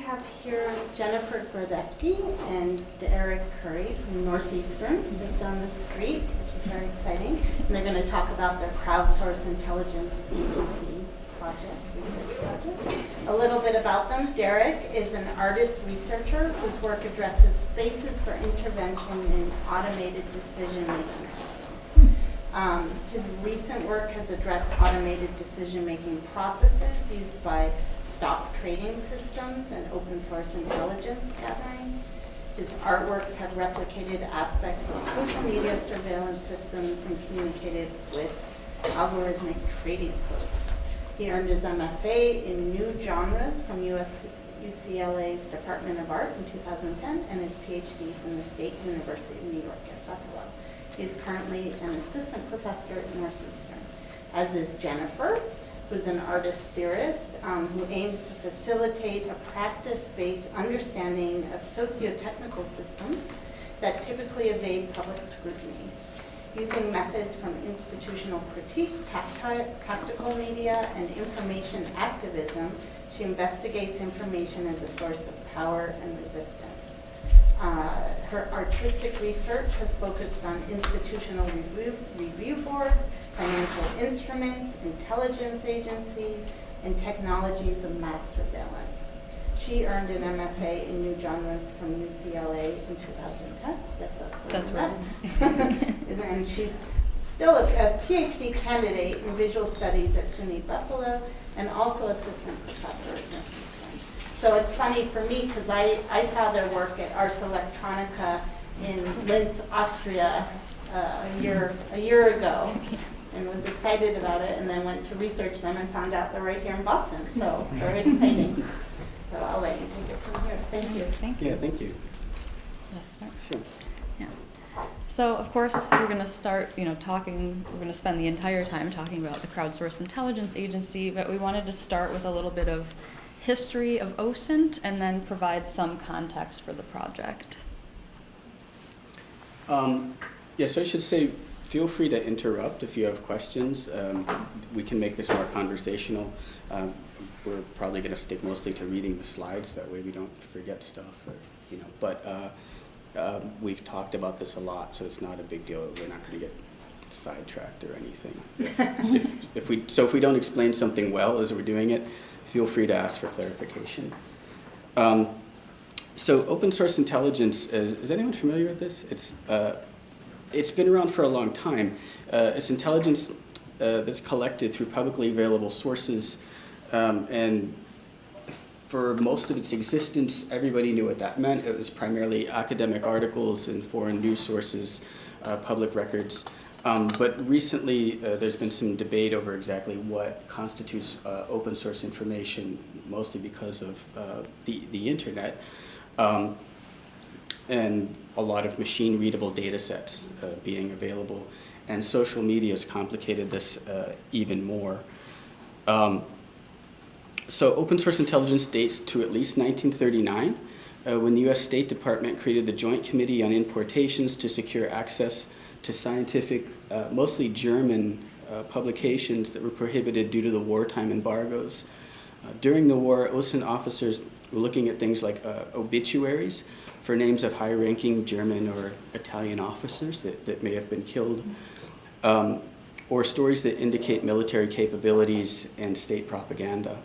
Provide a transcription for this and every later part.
have here Jennifer Gradecki and Derek Curry from Northeastern. They've done the street, which is very exciting. And they're going to talk about their crowdsourced intelligence agency project, research project. A little bit about them. Derek is an artist researcher whose work addresses spaces for intervention in automated decision-making systems. His recent work has addressed automated decision-making processes used by stock trading systems and open source intelligence gathering. His artworks have replicated aspects of social media surveillance systems and communicated with algorithmic trading posts. He earned his MFA in New Genres from UCLA's Department of Art in 2010 and his PhD from the State University of New York at Buffalo. He is currently an assistant professor at Northeastern, as is Jennifer, who's an artist theorist who aims to facilitate a practice-based understanding of socio-technical systems that typically evade public scrutiny. Using methods from institutional critique, tactical media, and information activism, she investigates information as a source of power and resistance. Her artistic research has focused on institutional review boards, financial instruments, intelligence agencies, and technologies of mass surveillance. She earned an MFA in New Genres from UCLA in 2010. Yes, that's right. And she's still a PhD candidate in visual studies at SUNY Buffalo and also assistant professor at Northeastern. So it's funny for me because I saw their work at Ars Electronica in Linz, Austria a year ago and was excited about it, and then went to research them and found out they're right here in Boston. So very exciting. So I'll let you take it from here. Thank you. Thank you. Yeah, thank you. Sure. Yeah. So of course we're going to start, talking. We're going to spend the entire time talking about the Crowdsourced Intelligence Agency, but we wanted to start with a little bit of history of OSINT and then provide some context for the project. So I should say, feel free to interrupt if you have questions. We can make this more conversational. We're probably going to stick mostly to reading the slides. That way we don't forget stuff. But we've talked about this a lot, so it's not a big deal. We're not going to get sidetracked or anything. If we don't explain something well as we're doing it, feel free to ask for clarification. So open source intelligence, is anyone familiar with this? It's been around for a long time. It's intelligence that's collected through publicly available sources, and for most of its existence, everybody knew what that meant. It was primarily academic articles and foreign news sources, public records. But recently, there's been some debate over exactly what constitutes open source information, mostly because of the internet, and a lot of machine-readable data sets being available. And social media has complicated this even more. So open source intelligence dates to at least 1939, when the US State Department created the Joint Committee on Importations to secure access to scientific, mostly German publications that were prohibited due to the wartime embargoes. During the war, OSINT officers were looking at things like obituaries for names of high-ranking German or Italian officers that may have been killed, or stories that indicate military capabilities and state propaganda.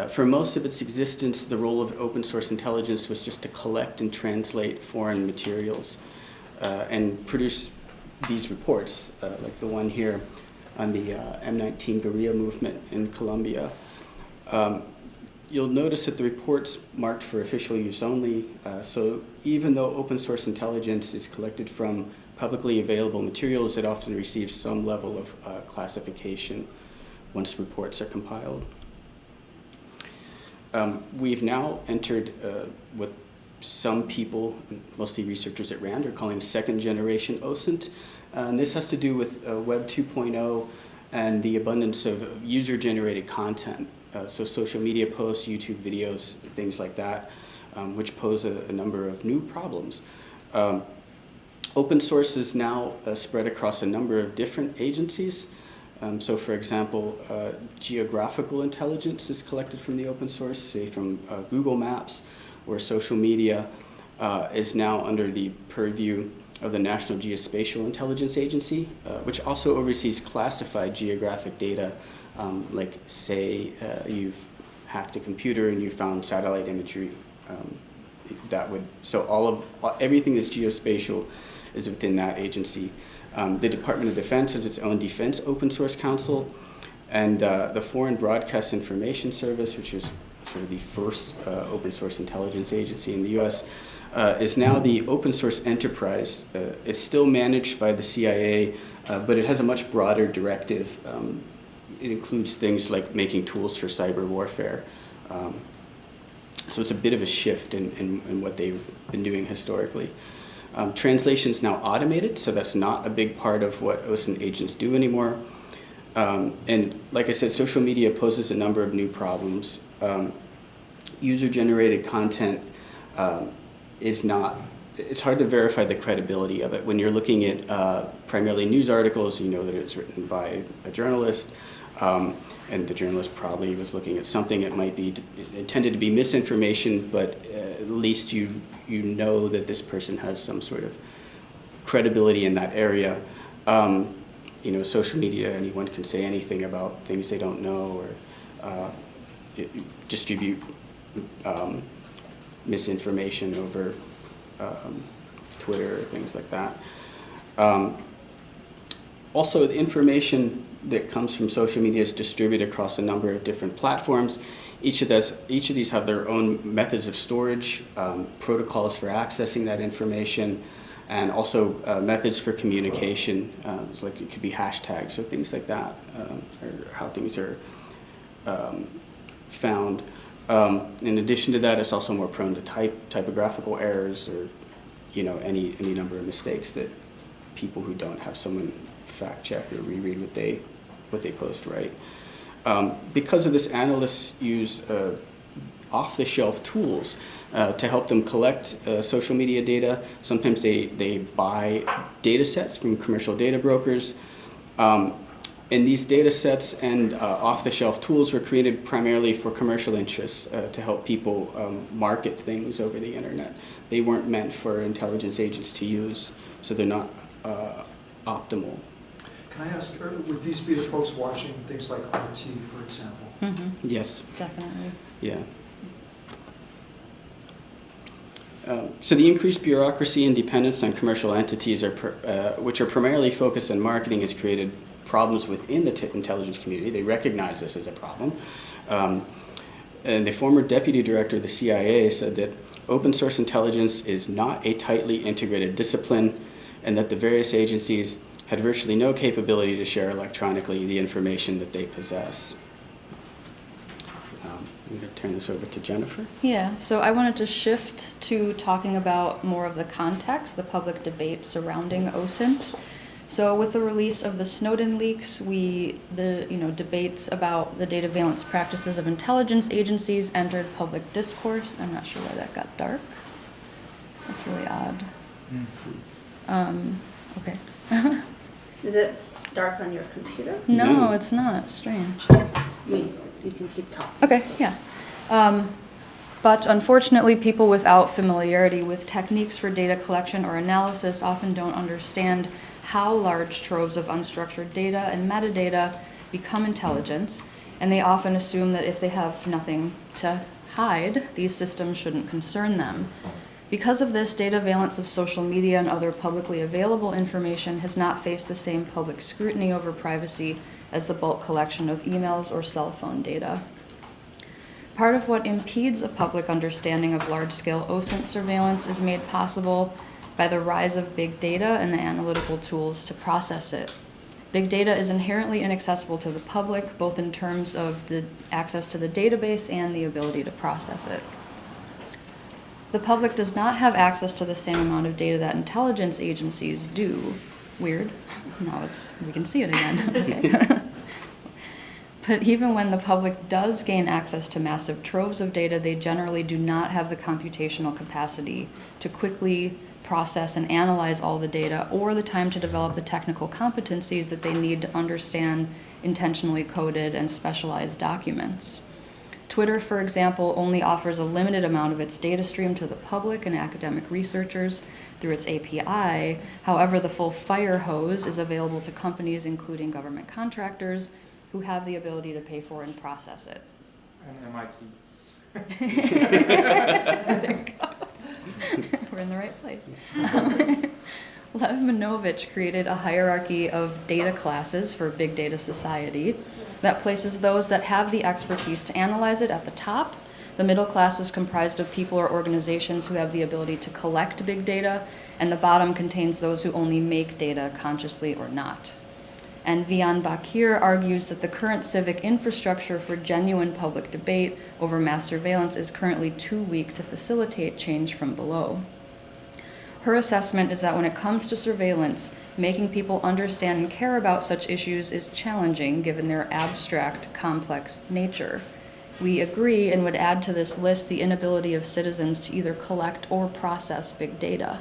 For most of its existence, the role of open source intelligence was just to collect and translate foreign materials and produce these reports, like the one here on the M19 guerrilla movement in Colombia. You'll notice that the report's marked for official use only, so even though open source intelligence is collected from publicly available materials, it often receives some level of classification once reports are compiled. We've now entered what some people, mostly researchers at RAND, are calling second generation OSINT. And this has to do with Web 2.0 and the abundance of user-generated content. So social media posts, YouTube videos, things like that, which pose a number of new problems. Open source is now spread across a number of different agencies. So for example, geographical intelligence is collected from the open source, say from Google Maps, or social media is now under the purview of the National Geospatial Intelligence Agency, which also oversees classified geographic data, like say you've hacked a computer and you found satellite imagery. Everything that's geospatial is within that agency. The Department of Defense has its own Defense Open Source Council, and the Foreign Broadcast Information Service, which is sort of the first open source intelligence agency in the US, is now the open source enterprise. It's still managed by the CIA, but it has a much broader directive. It includes things like making tools for cyber warfare. So it's a bit of a shift in what they've been doing historically. Translation is now automated, so that's not a big part of what OSINT agents do anymore. And like I said, social media poses a number of new problems. User-generated content it's hard to verify the credibility of it. When you're looking at primarily news articles, you know that it's written by a journalist, and the journalist probably was looking at something that might be intended to be misinformation, but at least you know that this person has some sort of credibility in that area. Social media, anyone can say anything about things they don't know, or distribute misinformation over Twitter or things like that. Also, the information that comes from social media is distributed across a number of different platforms. Each of these have their own methods of storage, protocols for accessing that information, and also methods for communication. Like it could be hashtags or things like that, or how things are found. In addition to that, it's also more prone to typographical errors, or any number of mistakes that people who don't have someone fact check or reread what they post right. Because of this, analysts use off-the-shelf tools to help them collect social media data. Sometimes they buy data sets from commercial data brokers. And these data sets and off-the-shelf tools were created primarily for commercial interests to help people market things over the internet. They weren't meant for intelligence agents to use, so they're not optimal. Can I ask, would these be the folks watching things like RT, for example? Mm-hmm. Yes. Definitely. Yeah. So the increased bureaucracy and dependence on commercial entities, which are primarily focused on marketing, has created problems within the intelligence community. They recognize this as a problem. And the former deputy director of the CIA said that open source intelligence is not a tightly integrated discipline, and that the various agencies had virtually no capability to share electronically the information that they possess. I'm going to turn this over to Jennifer. Yeah, so I wanted to shift to talking about more of the context, the public debate surrounding OSINT. So with the release of the Snowden leaks, the debates about the dataveillance practices of intelligence agencies entered public discourse. I'm not sure why that got dark. That's really odd. Okay. Is it dark on your computer? No, it's not. Strange. You can keep talking. Okay, yeah. But unfortunately, people without familiarity with techniques for data collection or analysis often don't understand how large troves of unstructured data and metadata become intelligence, and they often assume that if they have nothing to hide, these systems shouldn't concern them. Because of this, dataveillance of social media and other publicly available information has not faced the same public scrutiny over privacy as the bulk collection of emails or cell phone data. Part of what impedes a public understanding of large-scale OSINT surveillance is made possible by the rise of big data and the analytical tools to process it. Big data is inherently inaccessible to the public, both in terms of the access to the database and the ability to process it. The public does not have access to the same amount of data that intelligence agencies do. Weird. Now we can see it again. Okay. But even when the public does gain access to massive troves of data, they generally do not have the computational capacity to quickly process and analyze all the data, or the time to develop the technical competencies that they need to understand intentionally coded and specialized documents. Twitter, for example, only offers a limited amount of its data stream to the public and academic researchers through its API. However, the full fire hose is available to companies, including government contractors, who have the ability to pay for and process it. And MIT. There you go. We're in the right place. Lev Minovich created a hierarchy of data classes for Big Data Society that places those that have the expertise to analyze it at the top. The middle class is comprised of people or organizations who have the ability to collect big data, and the bottom contains those who only make data consciously or not. And Vian Bakir argues that the current civic infrastructure for genuine public debate over mass surveillance is currently too weak to facilitate change from below. Her assessment is that when it comes to surveillance, making people understand and care about such issues is challenging given their abstract, complex nature. We agree and would add to this list the inability of citizens to either collect or process big data.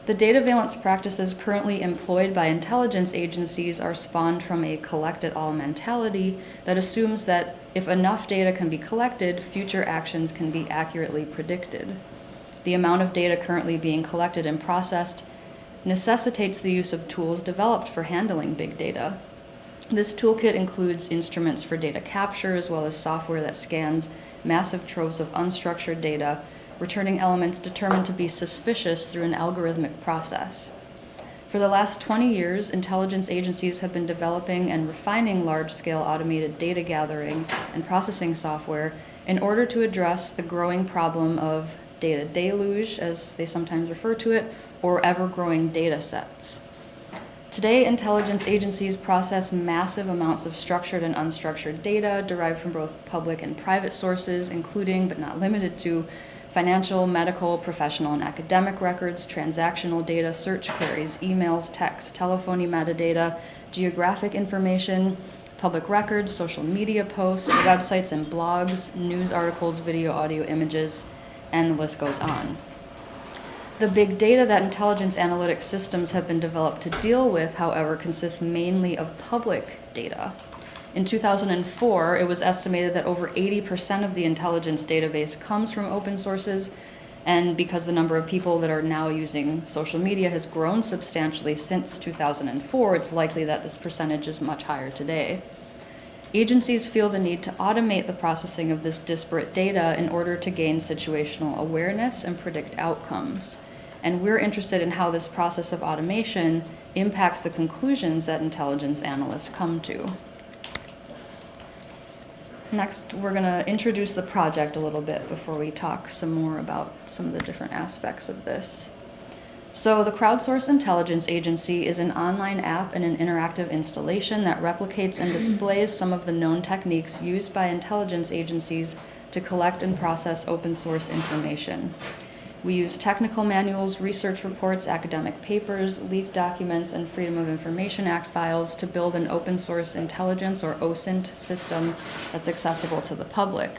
The dataveillance practices currently employed by intelligence agencies are spawned from a collect-it-all mentality that assumes that if enough data can be collected, future actions can be accurately predicted. The amount of data currently being collected and processed necessitates the use of tools developed for handling big data. This toolkit includes instruments for data capture as well as software that scans massive troves of unstructured data, returning elements determined to be suspicious through an algorithmic process. For the last 20 years, intelligence agencies have been developing and refining large-scale automated data gathering and processing software in order to address the growing problem of data deluge, as they sometimes refer to it, or ever-growing data sets. Today, intelligence agencies process massive amounts of structured and unstructured data derived from both public and private sources, including, but not limited to, financial, medical, professional, and academic records, transactional data, search queries, emails, text, telephony metadata, geographic information, public records, social media posts, websites and blogs, news articles, video, audio, images, and the list goes on. The big data that intelligence analytics systems have been developed to deal with, however, consists mainly of public data. In 2004, it was estimated that over 80% of the intelligence database comes from open sources, and because the number of people that are now using social media has grown substantially since 2004, it's likely that this percentage is much higher today. Agencies feel the need to automate the processing of this disparate data in order to gain situational awareness and predict outcomes. And we're interested in how this process of automation impacts the conclusions that intelligence analysts come to. Next, we're going to introduce the project a little bit before we talk some more about some of the different aspects of this. So the Crowdsourced Intelligence Agency is an online app and an interactive installation that replicates and displays some of the known techniques used by intelligence agencies to collect and process open source information. We use technical manuals, research reports, academic papers, leaked documents, and Freedom of Information Act files to build an open source intelligence, or OSINT, system that's accessible to the public.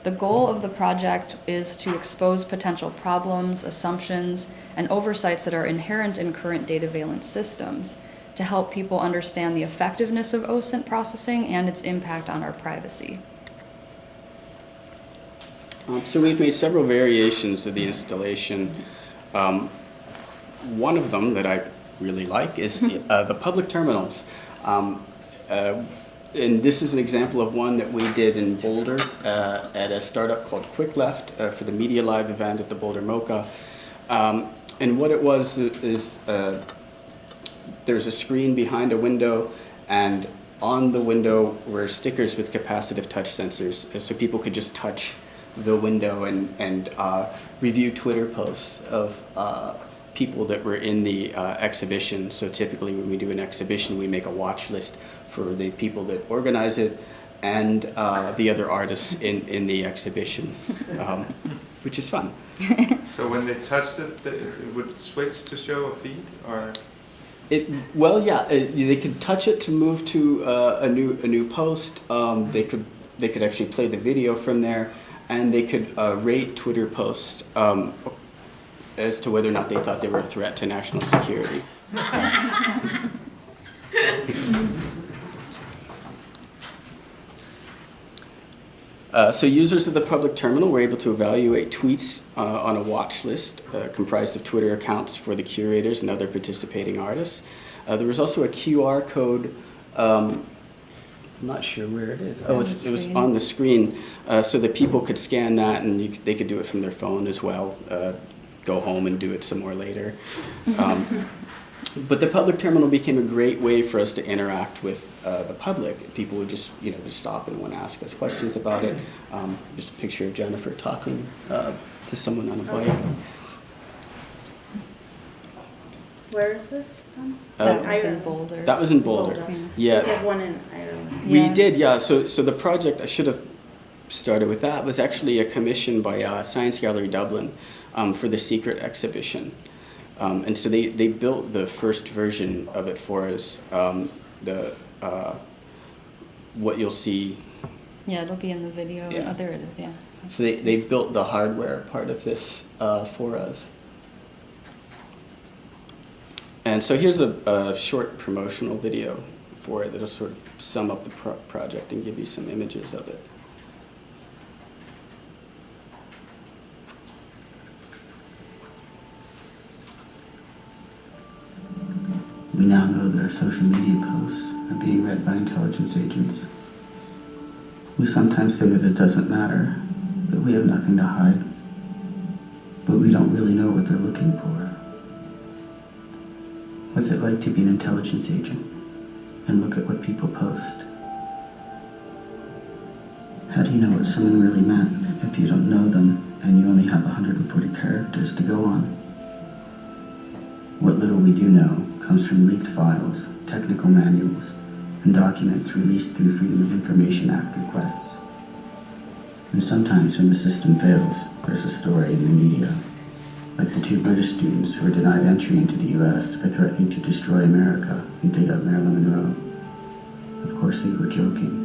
The goal of the project is to expose potential problems, assumptions, and oversights that are inherent in current dataveillance systems to help people understand the effectiveness of OSINT processing and its impact on our privacy. So we've made several variations of the installation. One of them that I really like is the public terminals. And this is an example of one that we did in Boulder at a startup called Quick Left for the Media Live event at the Boulder MoCA. And what it was is there's a screen behind a window, and on the window were stickers with capacitive touch sensors, so people could just touch the window and review Twitter posts of people that were in the exhibition. So typically when we do an exhibition, we make a watch list for the people that organize it and the other artists in the exhibition, which is fun. So when they touched it, it would switch to show a feed, or? They could touch it to move to a new post. They could actually play the video from there, and they could rate Twitter posts as to whether or not they thought they were a threat to national security. So users of the public terminal were able to evaluate tweets on a watch list comprised of Twitter accounts for the curators and other participating artists. There was also a QR code. I'm not sure where it is. Oh, it was on the screen, so that people could scan that, and they could do it from their phone as well. Go home and do it some more later. But the public terminal became a great way for us to interact with the public. People would just stop and want to ask us questions about it. Just a picture of Jennifer talking to someone on a bike. Where is this, Tom? That was in Ireland. Boulder. That was in Boulder. Yeah. Is Yeah, there one in Ireland? we Yeah. did. Yeah. So the project, I should have started with that, was actually a commission by Science Gallery Dublin for the Secret exhibition. And so they built the first version of it for us. What you'll see. Yeah, it'll be in the video. Yeah. Oh, there it is, yeah. So they built the hardware part of this for us. And so here's a short promotional video for it that'll sort of sum up the project and give you some images of it. We now know that our social media posts are being read by intelligence agents. We sometimes say that it doesn't matter, that we have nothing to hide, but we don't really know what they're looking for. What's it like to be an intelligence agent and look at what people post? How do you know what someone really meant if you don't know them and you only have 140 characters to go on? What little we do know comes from leaked files, technical manuals, and documents released through Freedom of Information Act requests. And sometimes when the system fails, there's a story in the media, like the 2 British students who were denied entry into the US for threatening to destroy America and dig up Marilyn Monroe. Of course they were joking.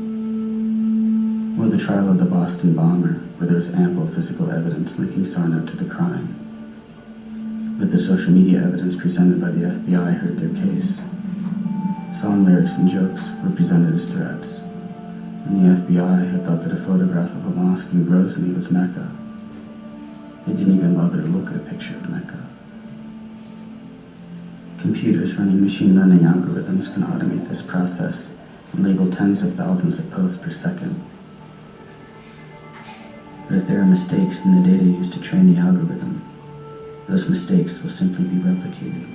Or the trial of the Boston bomber, where there was ample physical evidence linking Sarno to the crime. But the social media evidence presented by the FBI hurt their case. Song lyrics and jokes were presented as threats, and the FBI had thought that a photograph of a mosque in Grozny was Mecca. They didn't even bother to look at a picture of Mecca. Computers running machine learning algorithms can automate this process and label tens of thousands of posts per second. But if there are mistakes in the data used to train the algorithm, those mistakes will simply be replicated.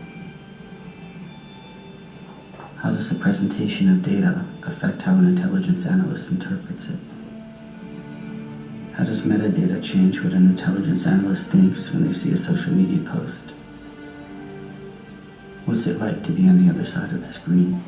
How does the presentation of data affect how an intelligence analyst interprets it? How does metadata change what an intelligence analyst thinks when they see a social media post? What's it like to be on the other side of the screen?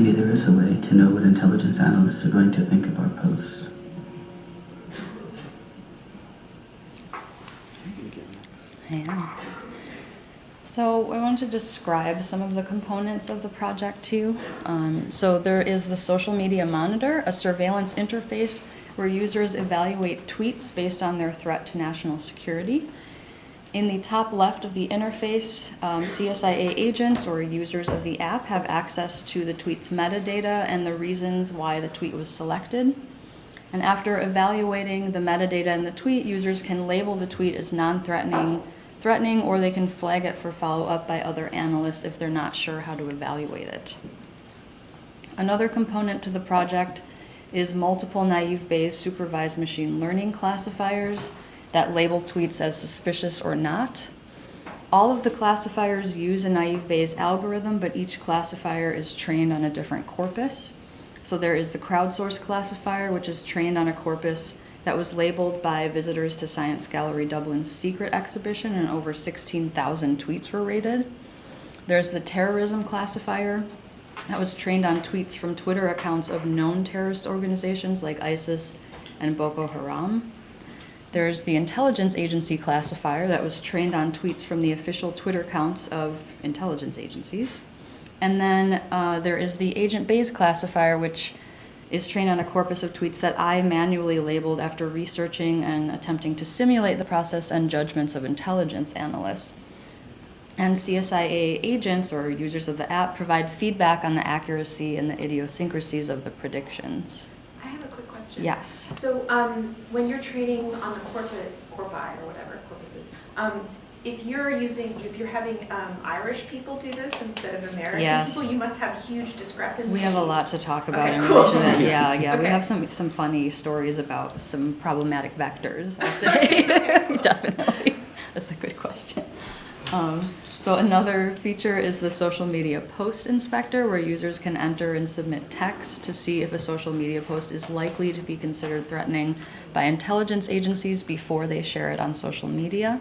maybe there is a way to know what intelligence analysts are going to think of our posts. Yeah. So I want to describe some of the components of the project too. So there is the social media monitor, a surveillance interface where users evaluate tweets based on their threat to national security. In the top left of the interface, CSIA agents or users of the app have access to the tweet's metadata and the reasons why the tweet was selected. And after evaluating the metadata in the tweet, users can label the tweet as non-threatening, threatening, or they can flag it for follow-up by other analysts if they're not sure how to evaluate it. Another component to the project is multiple naive Bayes supervised machine learning classifiers that label tweets as suspicious or not. All of the classifiers use a naive Bayes algorithm, but each classifier is trained on a different corpus. So there is the crowdsourced classifier, which is trained on a corpus that was labeled by visitors to Science Gallery Dublin's secret exhibition, and over 16,000 tweets were rated. There's the terrorism classifier that was trained on tweets from Twitter accounts of known terrorist organizations like ISIS and Boko Haram. There's the intelligence agency classifier that was trained on tweets from the official Twitter accounts of intelligence agencies. And then there is the agent Bayes classifier, which is trained on a corpus of tweets that I manually labeled after researching and attempting to simulate the process and judgments of intelligence analysts. And CSIA agents, or users of the app, provide feedback on the accuracy and the idiosyncrasies of the predictions. I have a quick question. Yes. So when you're training on the corpi or whatever corpuses, if you're having Irish people do this instead of American Yes. people, you must have huge discrepancies. We have a lot to talk about Okay, in cool. relation to that. Yeah. We Okay. have some funny stories about some problematic vectors, I'd say. Definitely. That's a good question. So another feature is the social media post inspector, where users can enter and submit text to see if a social media post is likely to be considered threatening by intelligence agencies before they share it on social media.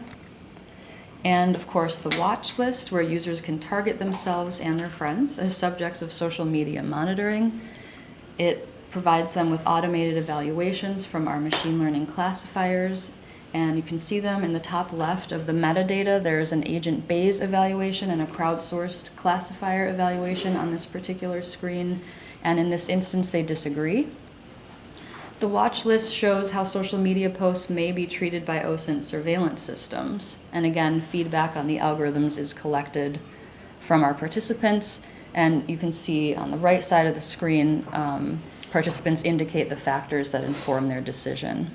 And of course, the watch list, where users can target themselves and their friends as subjects of social media monitoring. It provides them with automated evaluations from our machine learning classifiers, and you can see them in the top left of the metadata. There's an agent Bayes evaluation and a crowdsourced classifier evaluation on this particular screen, and in this instance, they disagree. The watch list shows how social media posts may be treated by OSINT surveillance systems. And again, feedback on the algorithms is collected from our participants. And you can see on the right side of the screen, participants indicate the factors that inform their decision.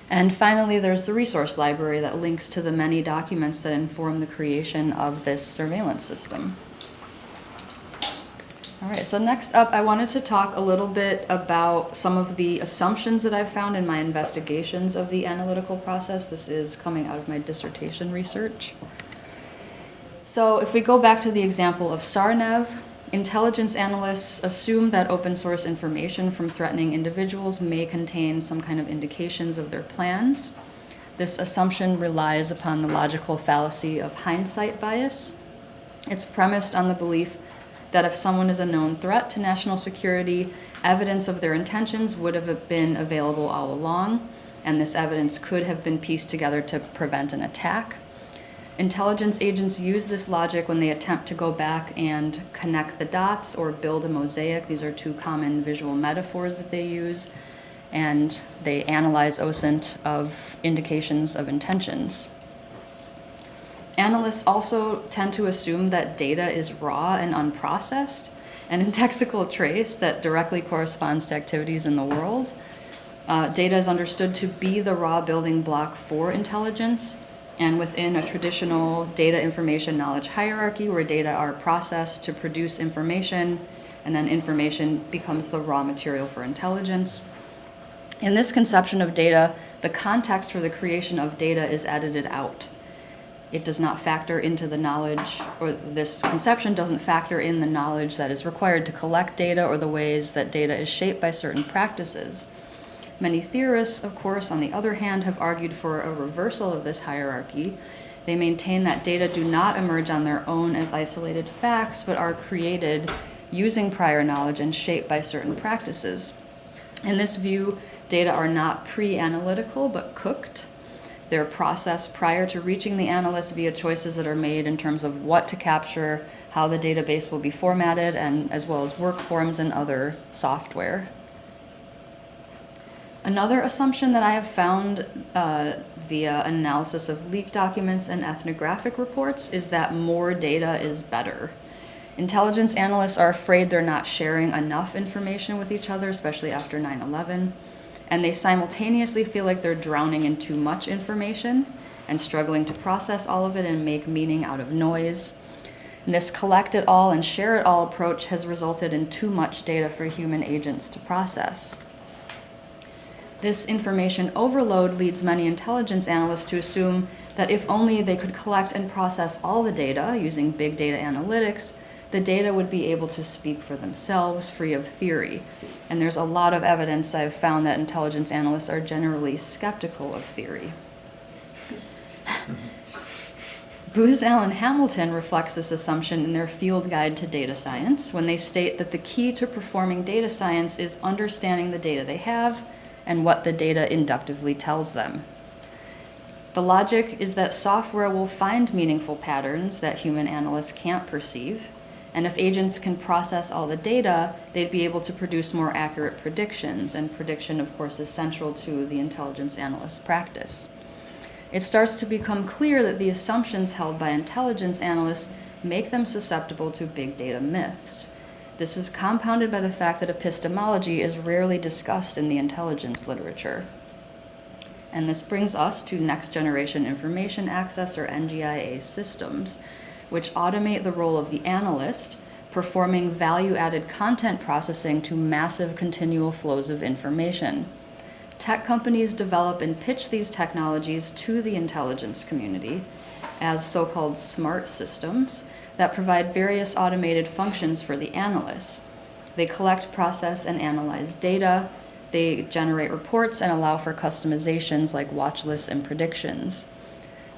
And finally, there's the resource library that links to the many documents that inform the creation of this surveillance system. All right, so next up, I wanted to talk a little bit about some of the assumptions that I've found in my investigations of the analytical process. This is coming out of my dissertation research. So if we go back to the example of SARNev, intelligence analysts assume that open source information from threatening individuals may contain some kind of indications of their plans. This assumption relies upon the logical fallacy of hindsight bias. It's premised on the belief that if someone is a known threat to national security, evidence of their intentions would have been available all along, and this evidence could have been pieced together to prevent an attack. Intelligence agents use this logic when they attempt to go back and connect the dots or build a mosaic. These are two common visual metaphors that they use, and they analyze OSINT of indications of intentions. Analysts also tend to assume that data is raw and unprocessed, and in lexical trace that directly corresponds to activities in the world. Data is understood to be the raw building block for intelligence, and within a traditional data information knowledge hierarchy where data are processed to produce information, and then information becomes the raw material for intelligence. In this conception of data, the context for the creation of data is edited out. It does not factor into the knowledge, or this conception doesn't factor in the knowledge that is required to collect data or the ways that data is shaped by certain practices. Many theorists, of course, on the other hand, have argued for a reversal of this hierarchy. They maintain that data do not emerge on their own as isolated facts, but are created using prior knowledge and shaped by certain practices. In this view, data are not pre-analytical but cooked. They're processed prior to reaching the analyst via choices that are made in terms of what to capture, how the database will be formatted, and as well as work forms and other software. Another assumption that I have found via analysis of leaked documents and ethnographic reports is that more data is better. Intelligence analysts are afraid they're not sharing enough information with each other, especially after 9/11, and they simultaneously feel like they're drowning in too much information and struggling to process all of it and make meaning out of noise. And this collect it all and share it all approach has resulted in too much data for human agents to process. This information overload leads many intelligence analysts to assume that if only they could collect and process all the data using big data analytics, the data would be able to speak for themselves, free of theory. And there's a lot of evidence I've found that intelligence analysts are generally skeptical of theory. Booz Allen Hamilton reflects this assumption in their field guide to data science when they state that the key to performing data science is understanding the data they have and what the data inductively tells them. The logic is that software will find meaningful patterns that human analysts can't perceive, and if agents can process all the data, they'd be able to produce more accurate predictions, and prediction, of course, is central to the intelligence analyst practice. It starts to become clear that the assumptions held by intelligence analysts make them susceptible to big data myths. This is compounded by the fact that epistemology is rarely discussed in the intelligence literature. And this brings us to next generation information access, or NGIA systems, which automate the role of the analyst, performing value-added content processing to massive continual flows of information. Tech companies develop and pitch these technologies to the intelligence community as so-called smart systems that provide various automated functions for the analysts. They collect, process, and analyze data. They generate reports and allow for customizations like watch lists and predictions.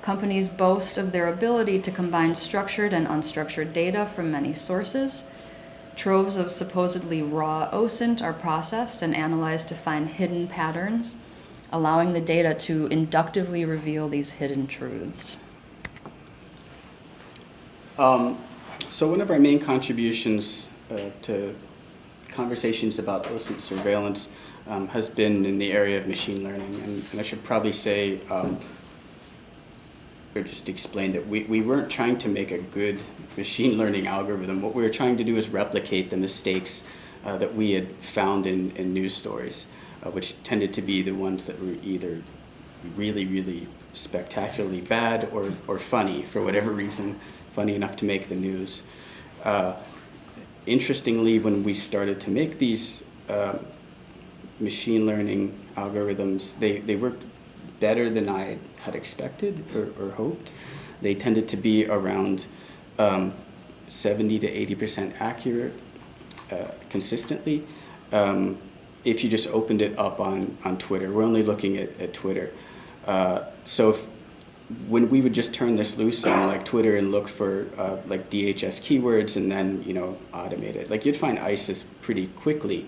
Companies boast of their ability to combine structured and unstructured data from many sources. Troves of supposedly raw OSINT are processed and analyzed to find hidden patterns, allowing the data to inductively reveal these hidden truths. So one of our main contributions to conversations about OSINT surveillance has been in the area of machine learning. And I should probably say, or just explain that we weren't trying to make a good machine learning algorithm. What we were trying to do is replicate the mistakes that we had found in news stories, which tended to be the ones that were either really, really spectacularly bad or funny for whatever reason, funny enough to make the news. Interestingly, when we started to make these machine learning algorithms, they worked better than I had expected or hoped. They tended to be around 70 to 80% accurate consistently. If you just opened it up on Twitter, we're only looking at Twitter. So when we would just turn this loose on like Twitter and look for like DHS keywords and then automate it, like you'd find ISIS pretty quickly.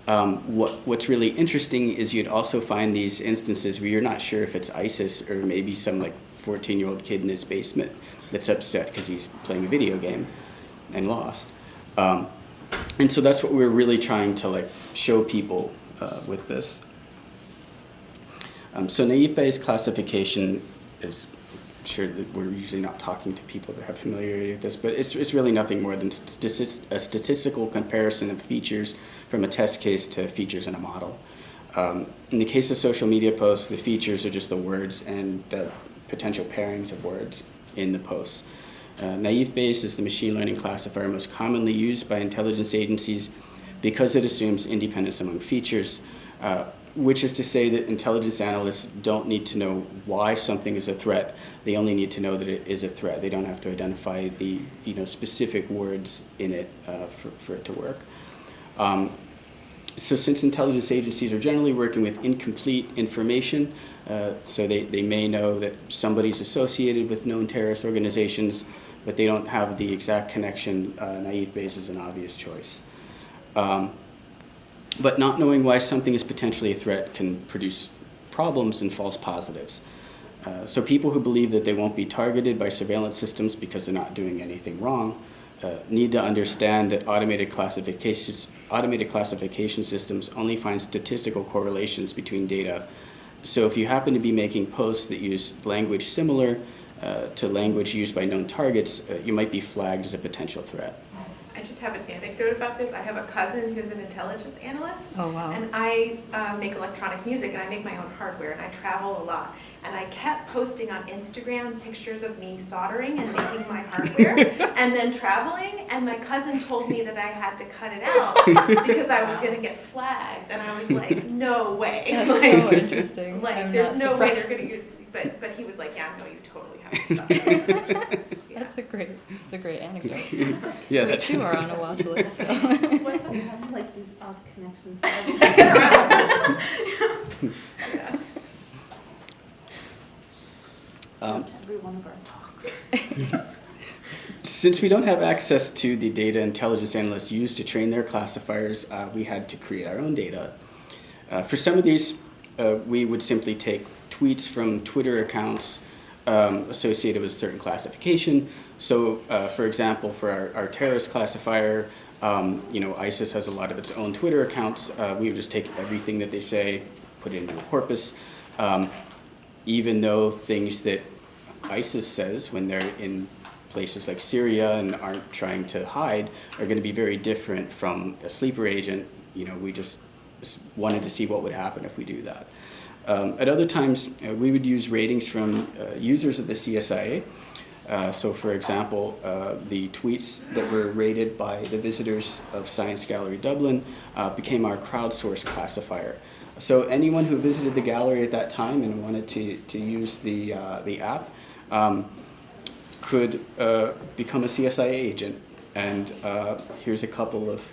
What's really interesting is you'd also find these instances where you're not sure if it's ISIS or maybe some like 14-year-old kid in his basement that's upset because he's playing a video game and lost. And so that's what we're really trying to like show people with this. So naive Bayes classification is, I'm sure that we're usually not talking to people that have familiarity with this, but it's really nothing more than a statistical comparison of features from a test case to features in a model. In the case of social media posts, the features are just the words and the potential pairings of words in the posts. Naive Bayes is the machine learning classifier most commonly used by intelligence agencies because it assumes independence among features, which is to say that intelligence analysts don't need to know why something is a threat. They only need to know that it is a threat. They don't have to identify the specific words in it for it to work. So since intelligence agencies are generally working with incomplete information, so they may know that somebody's associated with known terrorist organizations, but they don't have the exact connection, naive Bayes is an obvious choice. But not knowing why something is potentially a threat can produce problems and false positives. So people who believe that they won't be targeted by surveillance systems because they're not doing anything wrong need to understand that automated classification systems only find statistical correlations between data. So if you happen to be making posts that use language similar to language used by known targets, you might be flagged as a potential threat. I just have an anecdote about this. I have a cousin who's an intelligence analyst. Oh, wow. And I make electronic music, and I make my own hardware, and I travel a lot. And I kept posting on Instagram pictures of me soldering and making my hardware, and then traveling, and my cousin told me that I had to cut it out because I was going to get flagged. And I was like, no way. That's like, so interesting. Like, I'm there's not no way surprised. they're going to but he was like, yeah, no, you totally have to stop. Yeah. That's a great anecdote. Yeah, We too are on a watch list. So. What's up? You have like these odd connections. Yeah. To every one of our talks. Since we don't have access to the data intelligence analysts use to train their classifiers, we had to create our own data. For some of these, we would simply take tweets from Twitter accounts associated with certain classification. So, for example, for our terrorist classifier, ISIS has a lot of its own Twitter accounts. We would just take everything that they say, put it into a corpus, even though things that ISIS says when they're in places like Syria and aren't trying to hide are going to be very different from a sleeper agent. We just wanted to see what would happen if we do that. At other times, we would use ratings from users of the CSIA. So for example, the tweets that were rated by the visitors of Science Gallery Dublin became our crowdsourced classifier. So anyone who visited the gallery at that time and wanted to use the app could become a CSIA agent. And here's a couple of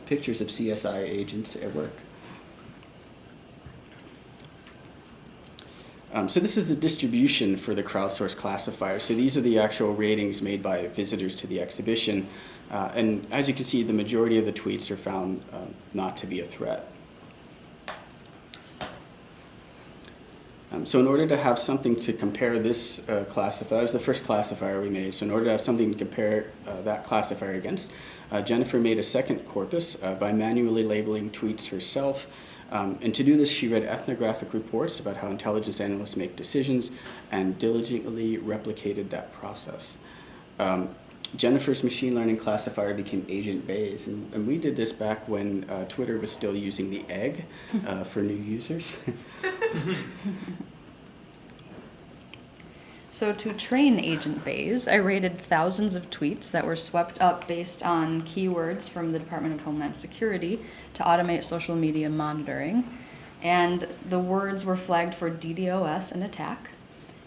pictures of CSIA agents at work. So this is the distribution for the crowdsourced classifier. So these are the actual ratings made by visitors to the exhibition. And as you can see, the majority of the tweets are found not to be a threat. So in order to have something to compare this classifier, that was the first classifier we made. So in order to have something to compare that classifier against, Jennifer made a second corpus by manually labeling tweets herself. And to do this, she read ethnographic reports about how intelligence analysts make decisions and diligently replicated that process. Jennifer's machine learning classifier became Agent Bayes, and we did this back when Twitter was still using the egg for new users. So to train Agent Bayes, I rated thousands of tweets that were swept up based on keywords from the Department of Homeland Security to automate social media monitoring. And the words were flagged for DDoS and attack.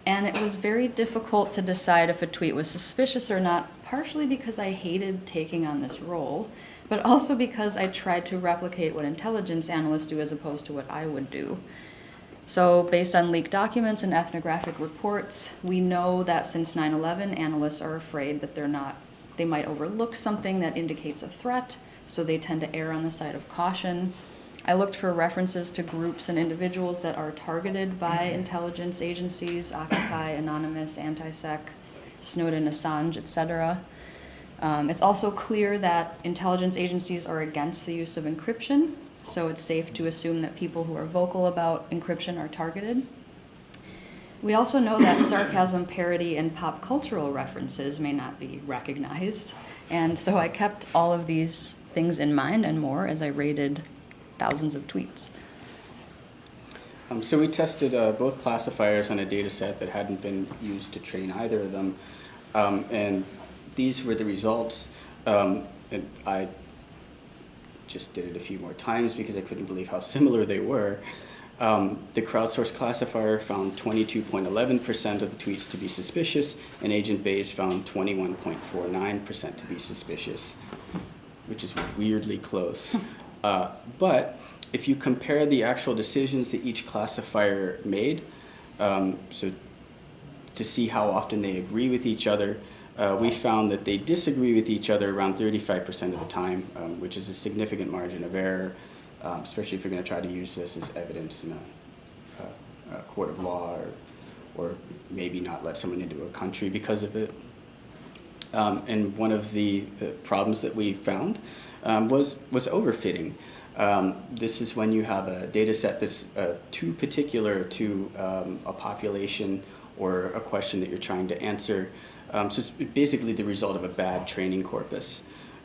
And it was very difficult to decide if a tweet was suspicious or not, partially because I hated taking on this role, but also because I tried to replicate what intelligence analysts do as opposed to what I would do. So based on leaked documents and ethnographic reports, we know that since 9/11, analysts are afraid that they might overlook something that indicates a threat, so they tend to err on the side of caution. I looked for references to groups and individuals that are targeted by intelligence agencies, Occupy, Anonymous, Anti-Sec, Snowden, Assange, etc. It's also clear that intelligence agencies are against the use of encryption, so it's safe to assume that people who are vocal about encryption are targeted. We also know that sarcasm, parody, and pop cultural references may not be recognized, and so I kept all of these things in mind and more as I rated thousands of tweets. So we tested both classifiers on a data set that hadn't been used to train either of them, and these were the results. And I just did it a few more times because I couldn't believe how similar they were. The crowdsourced classifier found 22.11% of the tweets to be suspicious, and Agent Bayes found 21.49% to be suspicious, which is weirdly close. But if you compare the actual decisions that each classifier made, so to see how often they agree with each other, we found that they disagree with each other around 35% of the time, which is a significant margin of error, especially if you're going to try to use this as evidence in a court of law, or maybe not let someone into a country because of it. And one of the problems that we found was overfitting. This is when you have a data set that's too particular to a population or a question that you're trying to answer. So it's basically the result of a bad training corpus.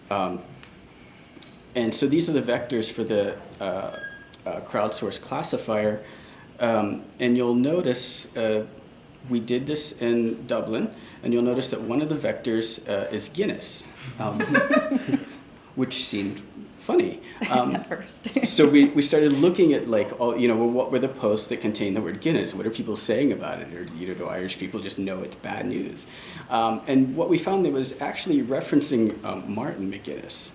And so these are the vectors for the crowdsourced classifier. And you'll notice we did this in Dublin, and you'll notice that one of the vectors is Guinness, which seemed funny. At first. So we started looking at like, all, well, what were the posts that contain the word Guinness? What are people saying about it? Or do Irish people just know it's bad news? And what we found that was actually referencing Martin McGuinness,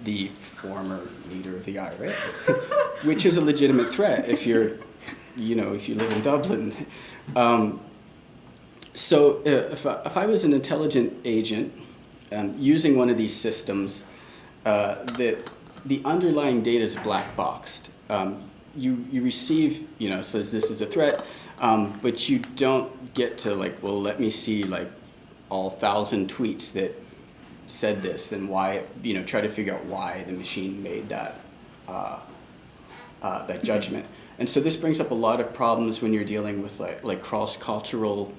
the former leader of the IRA, which is a legitimate threat if you're, if you live in Dublin. So if I was an intelligent agent using one of these systems, the underlying data is black boxed. You receive, says this is a threat, but you don't get to let me see all 1,000 tweets that said this and why, try to figure out why the machine made that judgment. And so this brings up a lot of problems when you're dealing with like cross-cultural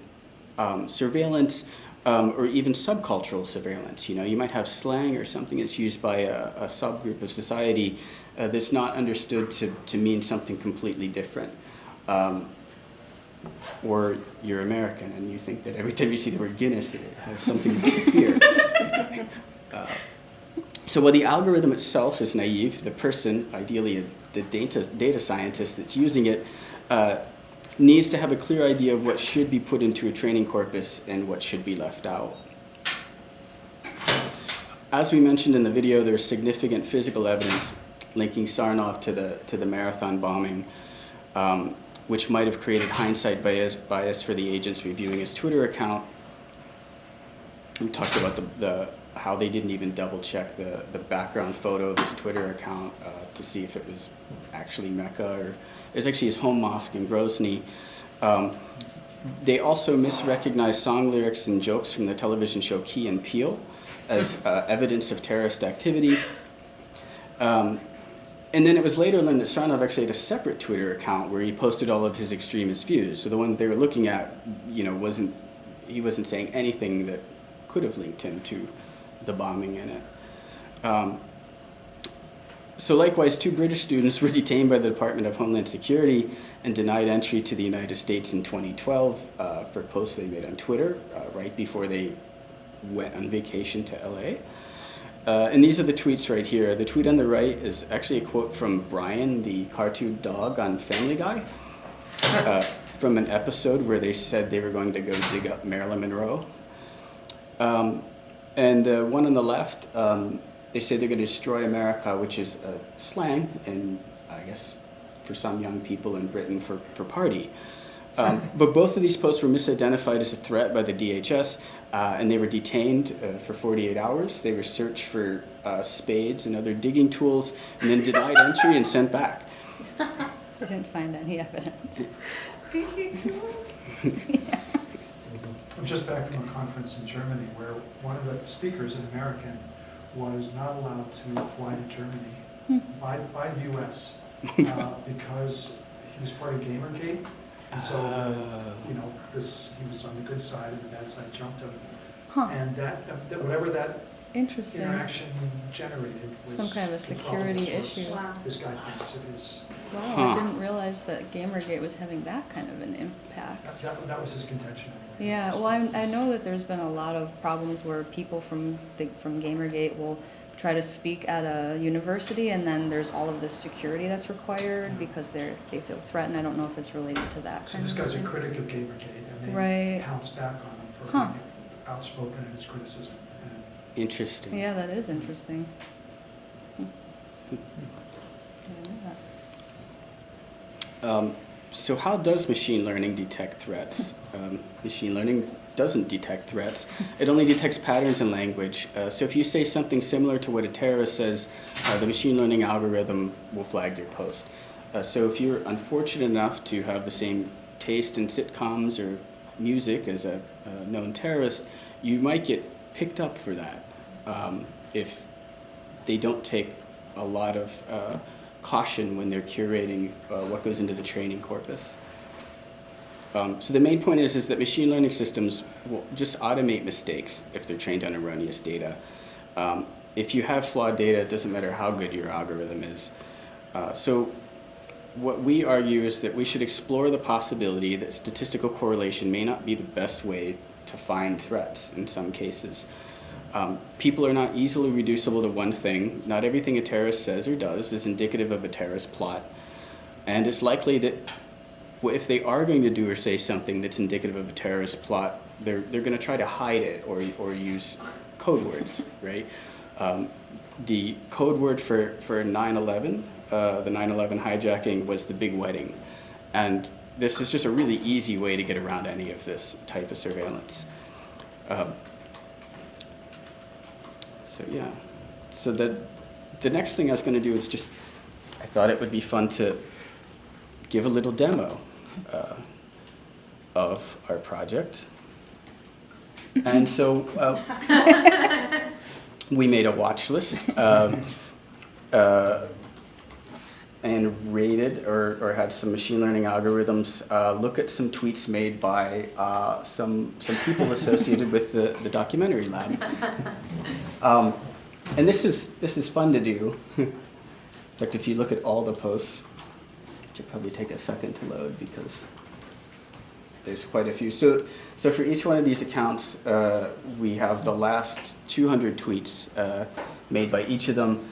surveillance or even subcultural surveillance. You might have slang or something that's used by a subgroup of society that's not understood to mean something completely different. Or you're American and you think that every time you see the word Guinness, it has something to do with beer. So while the algorithm itself is naive, the person, ideally the data scientist that's using it, needs to have a clear idea of what should be put into a training corpus and what should be left out. As we mentioned in the video, there's significant physical evidence linking Sarnov to the marathon bombing, which might have created hindsight bias for the agents reviewing his Twitter account. We talked about how they didn't even double check the background photo of his Twitter account to see if it was actually Mecca, or it was actually his home mosque in Grozny. They also misrecognized song lyrics and jokes from the television show Key and Peele as evidence of terrorist activity. And then it was later learned that Sarnov actually had a separate Twitter account where he posted all of his extremist views. So the one they were looking at, he wasn't saying anything that could have linked him to the bombing in it. So likewise, 2 British students were detained by the Department of Homeland Security and denied entry to the United States in 2012 for posts they made on Twitter right before they went on vacation to LA. And these are the tweets right here. The tweet on the right is actually a quote from Brian, the cartoon dog on Family Guy, from an episode where they said they were going to go dig up Marilyn Monroe. And the one on the left, they say they're going to destroy America, which is slang, and I guess for some young people in Britain for party. But both of these posts were misidentified as a threat by the DHS, and they were detained for 48 hours. They were searched for spades and other digging tools, and then denied entry and sent back. They didn't find any evidence. Digging tools? Yeah. I'm just back from a conference in Germany where one of the speakers, an American, was not allowed to fly to Germany by the U.S. Because he was part of Gamergate. And so, he was on the good side and the bad side jumped him. Huh. And that whatever that Interesting. interaction generated was Some kind of a security issue. Wow. This guy thinks it is. Wow, Huh. I didn't realize that Gamergate was having that kind of an impact. That was his contention. Anyway. Yeah, well, I know that there's been a lot of problems where people from Gamergate will try to speak at a university, and then there's all of this security that's required because they feel threatened. I don't know if it's related to that So kind this of guy's a thing. critic of Gamergate, and they Right. pounced back on him for Huh. being outspoken in his criticism. And Interesting. Yeah, that is interesting. I didn't know that. So how does machine learning detect threats? Machine learning doesn't detect threats. It only detects patterns in language. So if you say something similar to what a terrorist says, the machine learning algorithm will flag your post. So if you're unfortunate enough to have the same taste in sitcoms or music as a known terrorist, you might get picked up for that if they don't take a lot of caution when they're curating what goes into the training corpus. So the main point is that machine learning systems will just automate mistakes if they're trained on erroneous data. If you have flawed data, it doesn't matter how good your algorithm is. So what we argue is that we should explore the possibility that statistical correlation may not be the best way to find threats in some cases. People are not easily reducible to one thing. Not everything a terrorist says or does is indicative of a terrorist plot. And it's likely that if they are going to do or say something that's indicative of a terrorist plot, they're going to try to hide it or use code words, right? The code word for 9/11, the 9/11 hijacking, was the big wedding. And this is just a really easy way to get around any of this type of surveillance. So yeah, so the next thing I was going to do is just, I thought it would be fun to give a little demo of our project. And so we made a watch list and rated or had some machine learning algorithms look at some tweets made by some people associated with the documentary lab. And this is fun to do. In fact, if you look at all the posts, which will probably take a second to load because there's quite a few. So for each one of these accounts, we have the last 200 tweets made by each of them.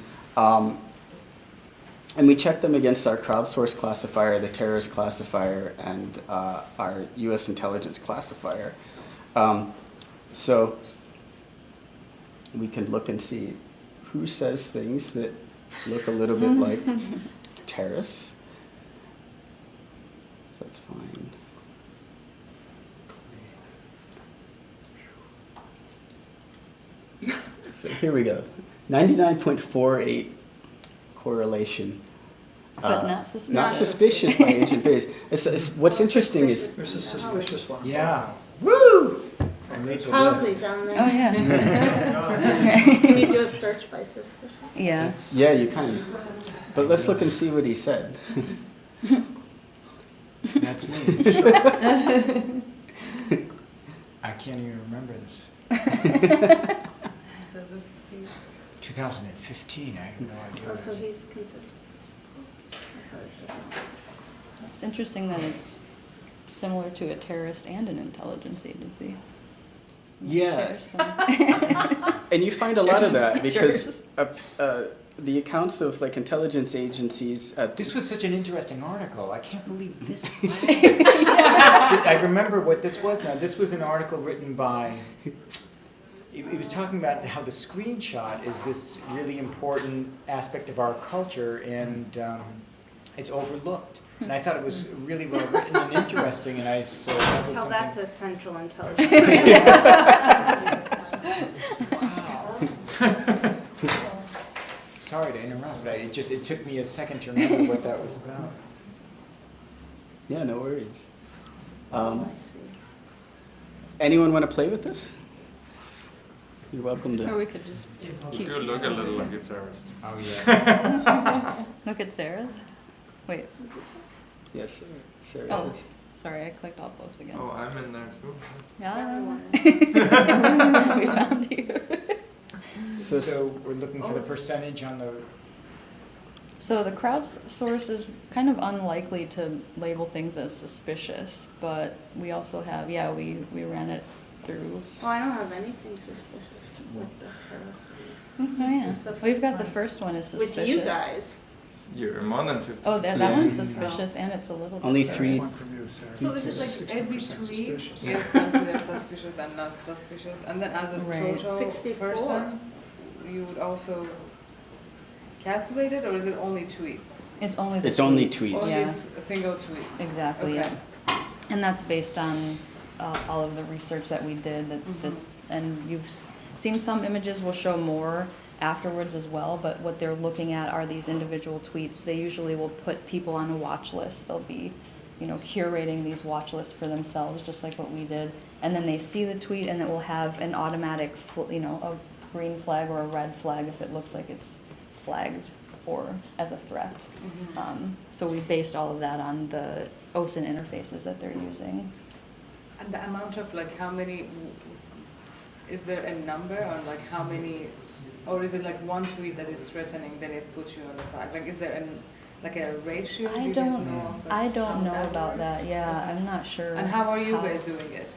And we check them against our crowdsourced classifier, the terrorist classifier, and our US intelligence classifier. So we can look and see who says things that look a little bit like terrorists. So that's fine. So here we go. 99.48 correlation. But not suspicious. Not suspicious by Agent Bayes. What's interesting is... There's a suspicious one. Yeah. Woo! I made the Probably list. down there. Oh, yeah. Can you do a search by suspicion? Yeah. It's- Yeah, you can. But let's look and see what he said. That's me. I can't even remember this. 2015, I have no idea. Oh, so he's considered I thought it was It's interesting that it's similar to a terrorist and an intelligence agency. Yeah. Share some- And you find a Share lot some of that features. because the accounts of like intelligence agencies. This was such an interesting article. I can't believe this. I remember what this was now. This was an article written by... It was talking about how the screenshot is this really important aspect of our culture, and it's overlooked. And I thought it was really well written and interesting, and that was Tell something... that to Central Intelligence. Wow. Sorry to interrupt, but it took me a second to remember what that was about. Yeah, no worries. I see. Anyone want to play with this? You're welcome Or to. we could just keep. Do look a little like a terrorist. Oh, yeah. Look at Sarah's. Wait. Yes, Sarah. Oh, sorry, I clicked all posts again. Oh, I'm in there too. Yeah. We found you. So we're looking for the percentage on the... So the crowdsource is kind of unlikely to label things as suspicious, but we also have, we ran it through. Well, I don't have anything suspicious with the terrorist. Oh, yeah. It's the We've got first the one. first one is suspicious. With you guys. You're more than 50. Oh, that Yeah. one's suspicious, and it's a little bit. Only terrorist. three. One from you, Sarah. So is it like every 60% tweet suspicious. is considered suspicious and not suspicious, and then as a Right. total 64. person, you would also calculate it, or is it only tweets? It's only the It's only tweet. tweets. Only Yeah. a single tweets. Exactly, Okay. yeah. And that's based on all of the research that we did. Mhm. And you've seen some images will show more afterwards as well, but what they're looking at are these individual tweets. They usually will put people on a watch list. They'll be, curating these watch lists for themselves, just like what we did. And then they see the tweet, and it will have an automatic, a green flag or a red flag if it looks like it's flagged as a threat. So we based all of that on the OSINT interfaces that they're using. And the amount of like how many, is there a number on like how many, or is it like one tweet that is threatening, then it puts you on the flag? Like is there a ratio? Do I you guys don't know of, I how don't know that about works? that. Yeah, I'm not sure. And how are you guys doing it?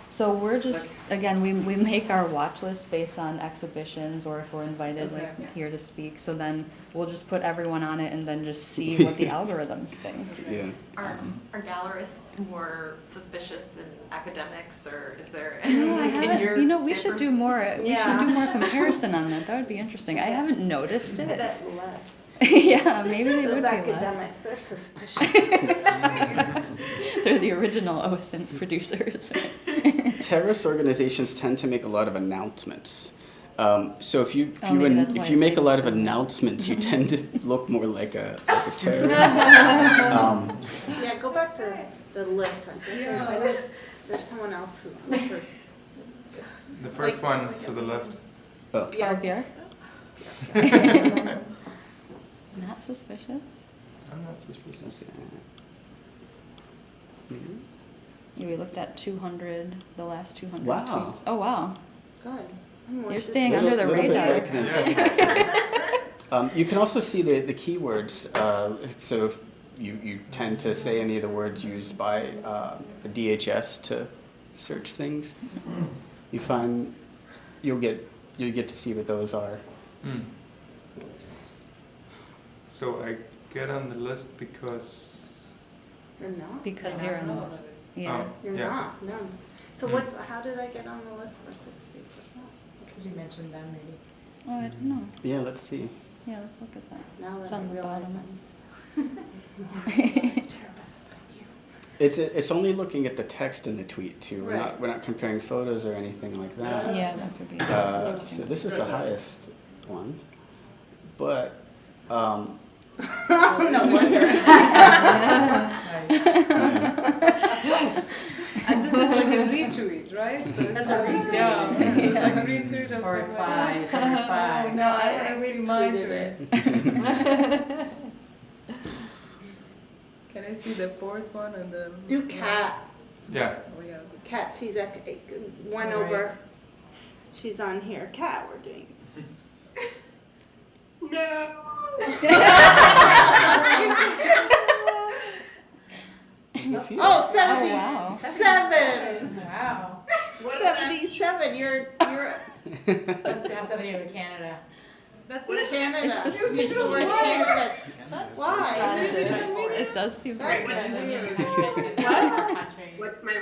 So we're just, again, we make our watch list based on exhibitions or if we're invited Okay. here to speak. So then we'll just put everyone on it and then just see what the algorithms think. Yeah. Are gallerists more suspicious than academics, or is there No, I in haven't. your We should samples? do more. We Yeah. should do more comparison on that. That would be interesting. I haven't noticed I it. bet less. Yeah, maybe they would Those be less. academics, they're suspicious. They're the original OSINT producers. Terrorist organizations tend to make a lot of announcements. So if you maybe that's why if you it make a lot seems of so- announcements, you tend to look more like a terrorist. Yeah, go back to the list. I think there's someone else who. The first one to the left. Oh, Oh, Björk? Not suspicious? I'm not suspicious. Mhm. Yeah, we looked at 200, the last 200 Wow. tweets. Oh, wow. Good. I'm more You're staying suspicious. under the Little bit radar. like an intelligence. You can also see the keywords. So if you tend to say any of the words used by the DHS to search things, you'll get to see what those are. Hmm. So I get on the list because You're not? Because you're in, yeah. You're Yeah. not, no. So how did I get on the list for 60%? Because you mentioned them, maybe. Oh, I don't know. Yeah, let's see. Yeah, let's look at that. Now It's that I on the realize bottom. I'm terrorist, thank you. It's only looking at the text in the tweet too. Right. We're not comparing photos or anything like that. Yeah, that could be So interesting. this is the highest one, but No wonder. And this is like a retweet, right? So it's That's a retweet. Yeah, it's like a retweet of Horrified, somebody. horrified. Oh, no, I I want to see mine to retweeted it. Can I see the fourth one and the... Do cat. yeah. Oh, yeah. Cat sees one over. She's on here. Cat, we're doing. No. Oh, wow. 77. Wow. 77. You're Must have something to do with Canada. That's in it. Canada. It's suspicious. We're in Canada. It Why? does seem That's pretty weird. You mentioned What? our country. What's my,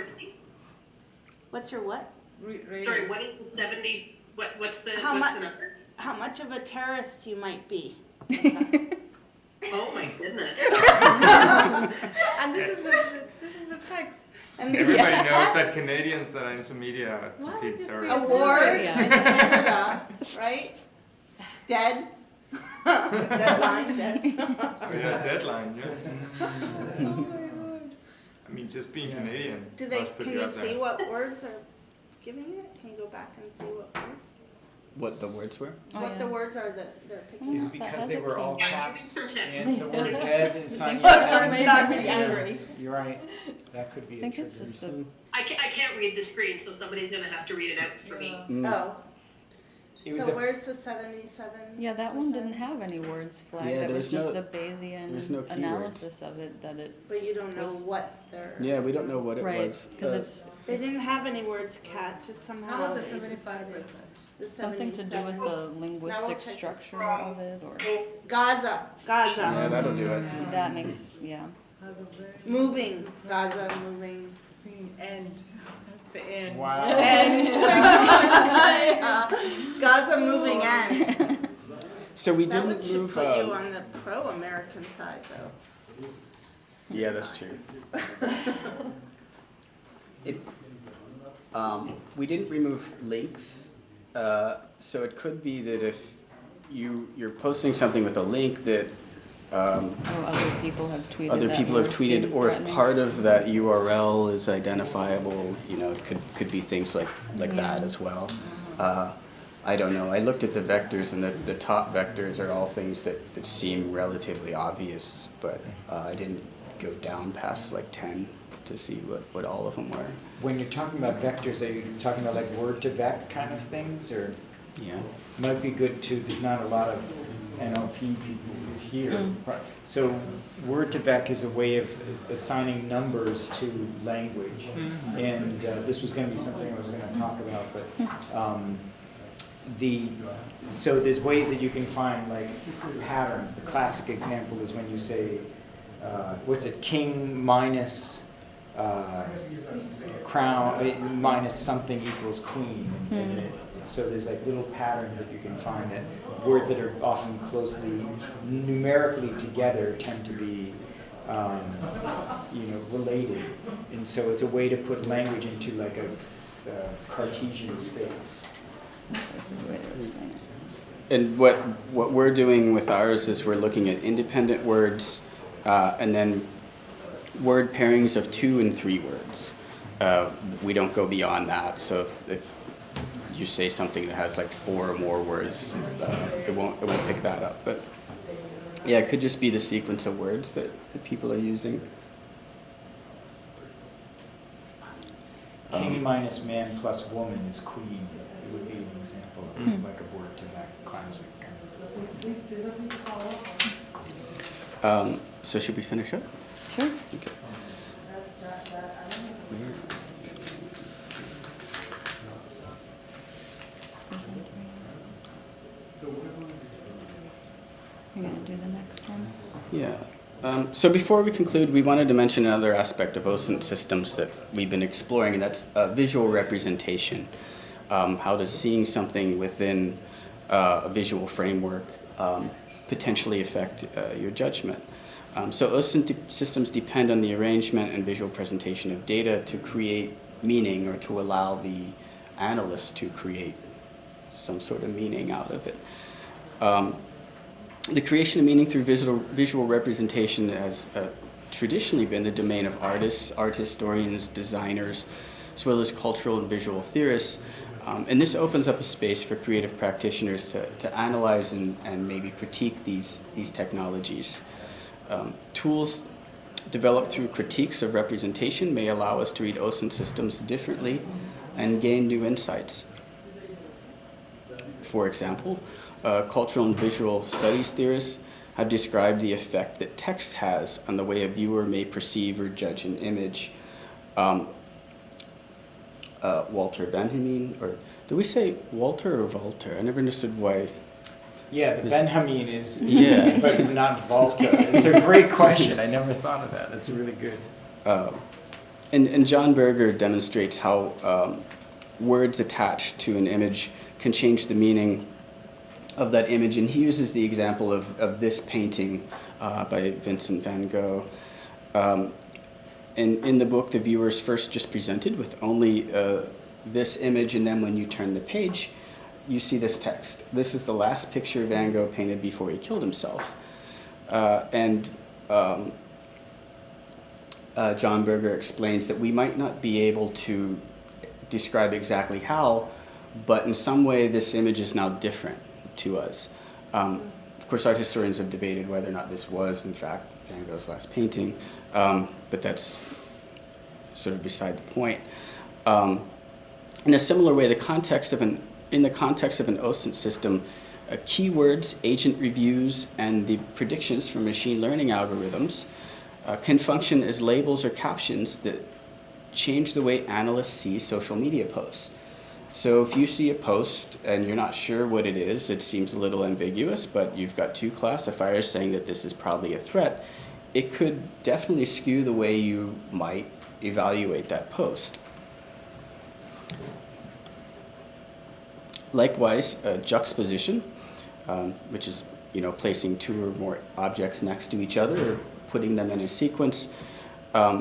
What's your what? sorry, what is the 70, what's the How much? number? How much of a terrorist you might be? Oh my goodness. And this is the text. And this Everybody is knows the that text. Canadians that are into media are Why complete would this be terrorists. Award Yeah. in Canada, right? Dead. Deadline, dead. Oh yeah, deadline, yeah. I mean, just being Canadian. Do they? must put Can you you up see there. what words are giving it? Can you go back and see what words? what the words were? Oh, What yeah. the words are that they're picking? Is up? it That because has they a were all key. caps Text. and the word dead is on Oh, each sure, side? not be angry. You're right. That could be I a think trigger. it's just a, I can't read the screen, so somebody's gonna have to read it out for me. Mm. Oh, It was so a, where's the 77? yeah, that one didn't have any words flagged. Yeah, That was there's just no- the Bayesian there's no keywords. analysis of it that it, But you don't know Was- what they're. Yeah, we don't know what it right, was. because it's They didn't have any words, Cat. Just somehow. How about the they just 75%? added the something to do with 77. the linguistic check this. structure of it, or Gaza, Gaza. Yeah, that'll do it. that makes, yeah. Has a very Moving, Gaza moving. Scene end. The end. Wow. And Gaza moving end. So we That didn't should move. put you on the pro-American side, though. Yeah, that's true. We didn't remove links, so it could be that if you're posting something with a link that Oh, other people have tweeted other that people have or tweeted, seen or if threatening. part of that URL is identifiable, you know, it could be things like that as well. I don't know. I looked at the vectors, and the top vectors are all things that seem relatively obvious, but I didn't go down past like 10 to see what all of them were. When you're talking about vectors, are you talking about like word-to-vec kind of things, or? Yeah. Might be good to, there's not a lot of NLP people here. So word-to-vec is a way of assigning numbers to language. And this was going to be something I was going to talk about, but so there's ways that you can find like patterns. The classic example is when you say, what's it, king minus crown minus something equals queen. So there's like little patterns that you can find, that words that are often closely numerically together tend to be related. And so it's a way to put language into like a Cartesian space. That's a good way to explain it. And what we're doing with ours is we're looking at independent words and then word pairings of 2 and 3 words. We don't go beyond that. So if you say something that has like 4 or more words, it won't pick that up. But yeah, it could just be the sequence of words that people are using. King minus man plus woman is queen. It would be an example of like a word to that classic. So should we finish up? Sure. Okay. You're going to do the next one? Yeah. So before we conclude, we wanted to mention another aspect of OSINT systems that we've been exploring, and that's visual representation. How does seeing something within a visual framework potentially affect your judgment? So OSINT systems depend on the arrangement and visual presentation of data to create meaning, or to allow the analyst to create some sort of meaning out of it. The creation of meaning through visual representation has traditionally been the domain of artists, art historians, designers, as well as cultural and visual theorists. And this opens up a space for creative practitioners to analyze and maybe critique these technologies. Tools developed through critiques of representation may allow us to read OSINT systems differently and gain new insights. For example, cultural and visual studies theorists have described the effect that text has on the way a viewer may perceive or judge an image. Walter Benjamin, or do we say Walter or Walter? I never understood why. Yeah, the Benjamin is, Yeah. but not Volta. It's a great question. I never thought of that. That's really good. And John Berger demonstrates how words attached to an image can change the meaning of that image, and he uses the example of this painting by Vincent van Gogh. In the book, the viewer is first just presented with only this image, and then when you turn the page, you see this text. This is the last picture Van Gogh painted before he killed himself. John Berger explains that we might not be able to describe exactly how, but in some way this image is now different to us. Of course, art historians have debated whether or not this was, in fact, Van Gogh's last painting, but that's sort of beside the point. In a similar way, in the context of an OSINT system, keywords, agent reviews, and the predictions from machine learning algorithms can function as labels or captions that change the way analysts see social media posts. So if you see a post and you're not sure what it is, it seems a little ambiguous, but you've got 2 classifiers saying that this is probably a threat, it could definitely skew the way you might evaluate that post. Likewise, juxtaposition, which is placing two or more objects next to each other or putting them in a sequence,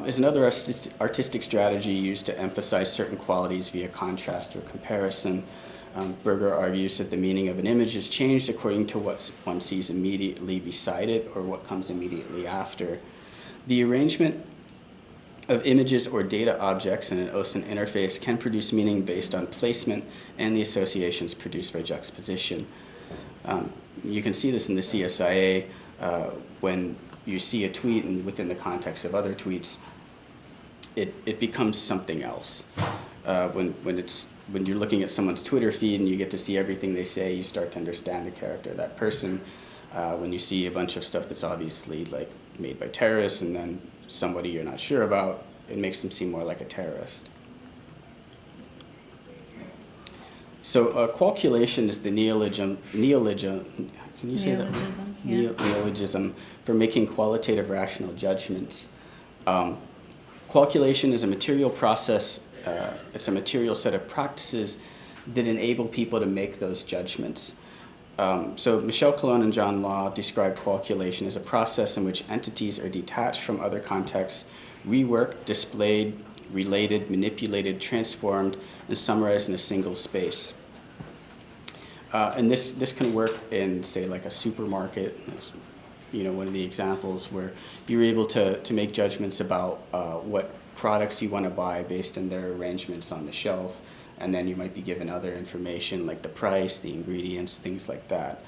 is another artistic strategy used to emphasize certain qualities via contrast or comparison. Berger argues that the meaning of an image is changed according to what one sees immediately beside it or what comes immediately after. The arrangement of images or data objects in an OSINT interface can produce meaning based on placement and the associations produced by juxtaposition. You can see this in the CSIA when you see a tweet and within the context of other tweets, it becomes something else. When you're looking at someone's Twitter feed and you get to see everything they say, you start to understand the character of that person. When you see a bunch of stuff that's obviously like made by terrorists and then somebody you're not sure about, it makes them seem more like a terrorist. So qualculation is the neologism can you say that? Neologism, yeah. Neologism for making qualitative rational judgments. Qualculation is a material process, it's a material set of practices that enable people to make those judgments. So Michel Colon and John Law describe qualculation as a process in which entities are detached from other contexts, reworked, displayed, related, manipulated, transformed, and summarized in a single space. And this can work in, say, like a supermarket. It's, one of the examples where you're able to make judgments about what products you want to buy based on their arrangements on the shelf. And then you might be given other information like the price, the ingredients, things like that.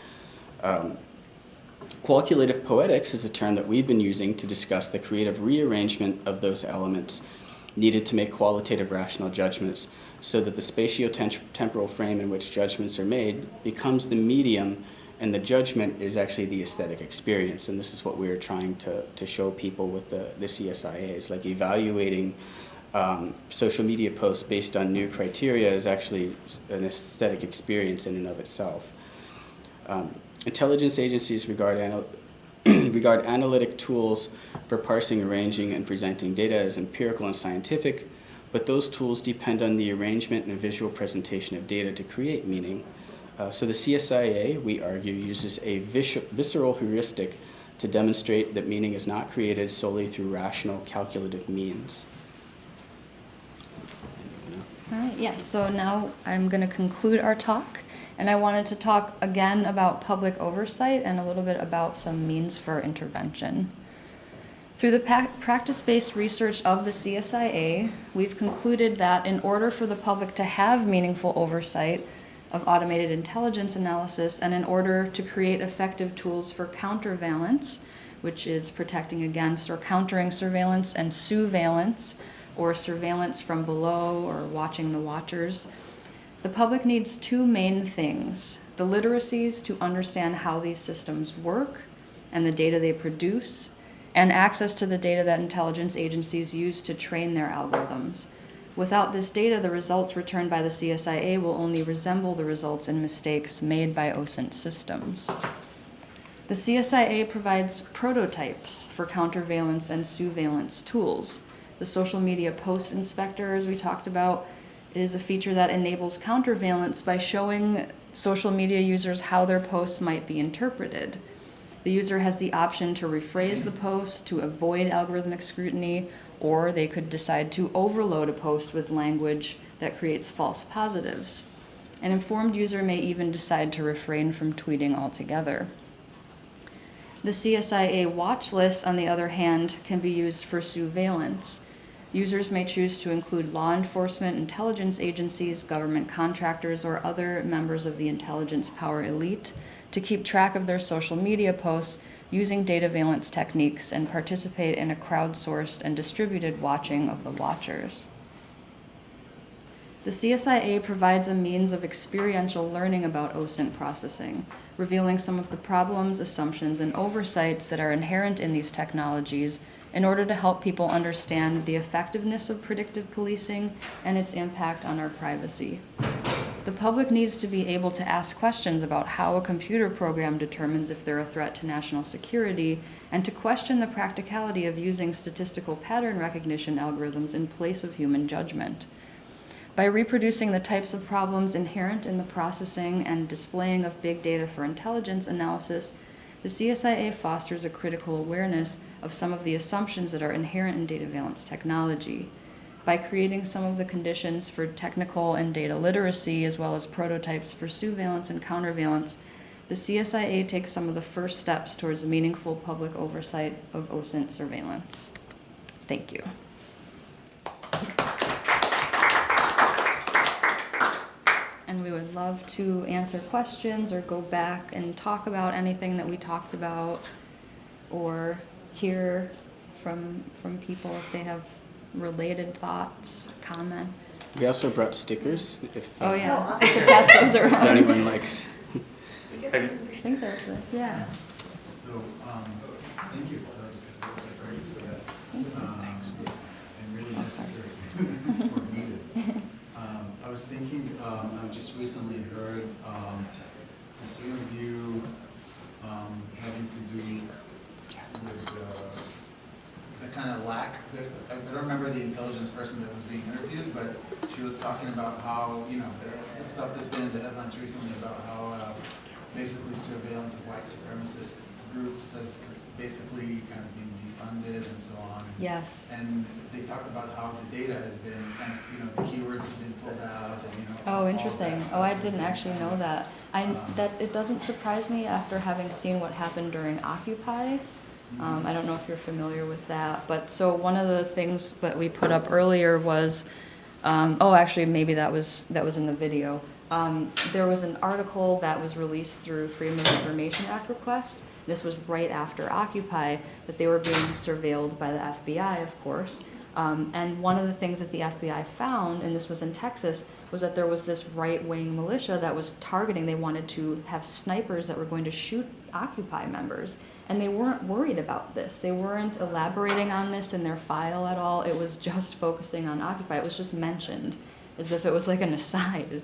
Qualitative poetics is a term that we've been using to discuss the creative rearrangement of those elements needed to make qualitative rational judgments so that the spatio-temporal frame in which judgments are made becomes the medium and the judgment is actually the aesthetic experience. And this is what we're trying to show people with the CSIA, is like evaluating social media posts based on new criteria is actually an aesthetic experience in and of itself. Intelligence agencies regard analytic tools for parsing, arranging, and presenting data as empirical and scientific, but those tools depend on the arrangement and visual presentation of data to create meaning. So the CSIA, we argue, uses a visceral heuristic to demonstrate that meaning is not created solely through rational calculative means. All right, yeah, so now I'm going to conclude our talk, and I wanted to talk again about public oversight and a little bit about some means for intervention. Through the practice-based research of the CSIA, we've concluded that in order for the public to have meaningful oversight of automated intelligence analysis, and in order to create effective tools for counterveillance, which is protecting against or countering surveillance, and sousveillance, or surveillance from below or watching the watchers, the public needs two main things: the literacies to understand how these systems work and the data they produce, and access to the data that intelligence agencies use to train their algorithms. Without this data, the results returned by the CSIA will only resemble the results and mistakes made by OSINT systems. The CSIA provides prototypes for counterveillance and sousveillance tools. The social media post inspector, as we talked about, is a feature that enables counterveillance by showing social media users how their posts might be interpreted. The user has the option to rephrase the post to avoid algorithmic scrutiny, or they could decide to overload a post with language that creates false positives. An informed user may even decide to refrain from tweeting altogether. The CSIA watch list, on the other hand, can be used for sousveillance. Users may choose to include law enforcement, intelligence agencies, government contractors, or other members of the intelligence power elite to keep track of their social media posts using dataveillance techniques and participate in a crowdsourced and distributed watching of the watchers. The CSIA provides a means of experiential learning about OSINT processing, revealing some of the problems, assumptions, and oversights that are inherent in these technologies in order to help people understand the effectiveness of predictive policing and its impact on our privacy. The public needs to be able to ask questions about how a computer program determines if they're a threat to national security, and to question the practicality of using statistical pattern recognition algorithms in place of human judgment. By reproducing the types of problems inherent in the processing and displaying of big data for intelligence analysis, the CSIA fosters a critical awareness of some of the assumptions that are inherent in dataveillance technology. By creating some of the conditions for technical and data literacy, as well as prototypes for sousveillance and counterveillance, the CSIA takes some of the first steps towards meaningful public oversight of OSINT surveillance. Thank you. And we would love to answer questions or go back and talk about anything that we talked about, or hear from people if they have related thoughts, comments. We also brought stickers. If, Oh yeah, Oh, we could pass those if around. anyone likes. I think there's a, yeah. So, thank you. That was very useful. Thanks. And really necessary or needed. I was thinking, I just recently heard this interview having to do with the kind of lack, I don't remember the intelligence person that was being interviewed, but she was talking about how, you know, the stuff that's been in the headlines recently about how basically surveillance of white supremacist groups has basically kind of been defunded and so on. Yes. And they talked about how the data has been, kind of, you know, the keywords have been pulled out and, you know. Oh, all interesting. that Oh, I stuff didn't has actually been know that. That it doesn't surprise me after having seen what happened during Occupy. I don't know if you're familiar with that, but so one of the things that we put up earlier was, actually maybe that was in the video. There was an article that was released through Freedom of Information Act request. This was right after Occupy, that they were being surveilled by the FBI, of course. And one of the things that the FBI found, and this was in Texas, was that there was this right-wing militia that was targeting, they wanted to have snipers that were going to shoot Occupy members. And they weren't worried about this. They weren't elaborating on this in their file at all. It was just focusing on Occupy. It was just mentioned as if it was like an aside.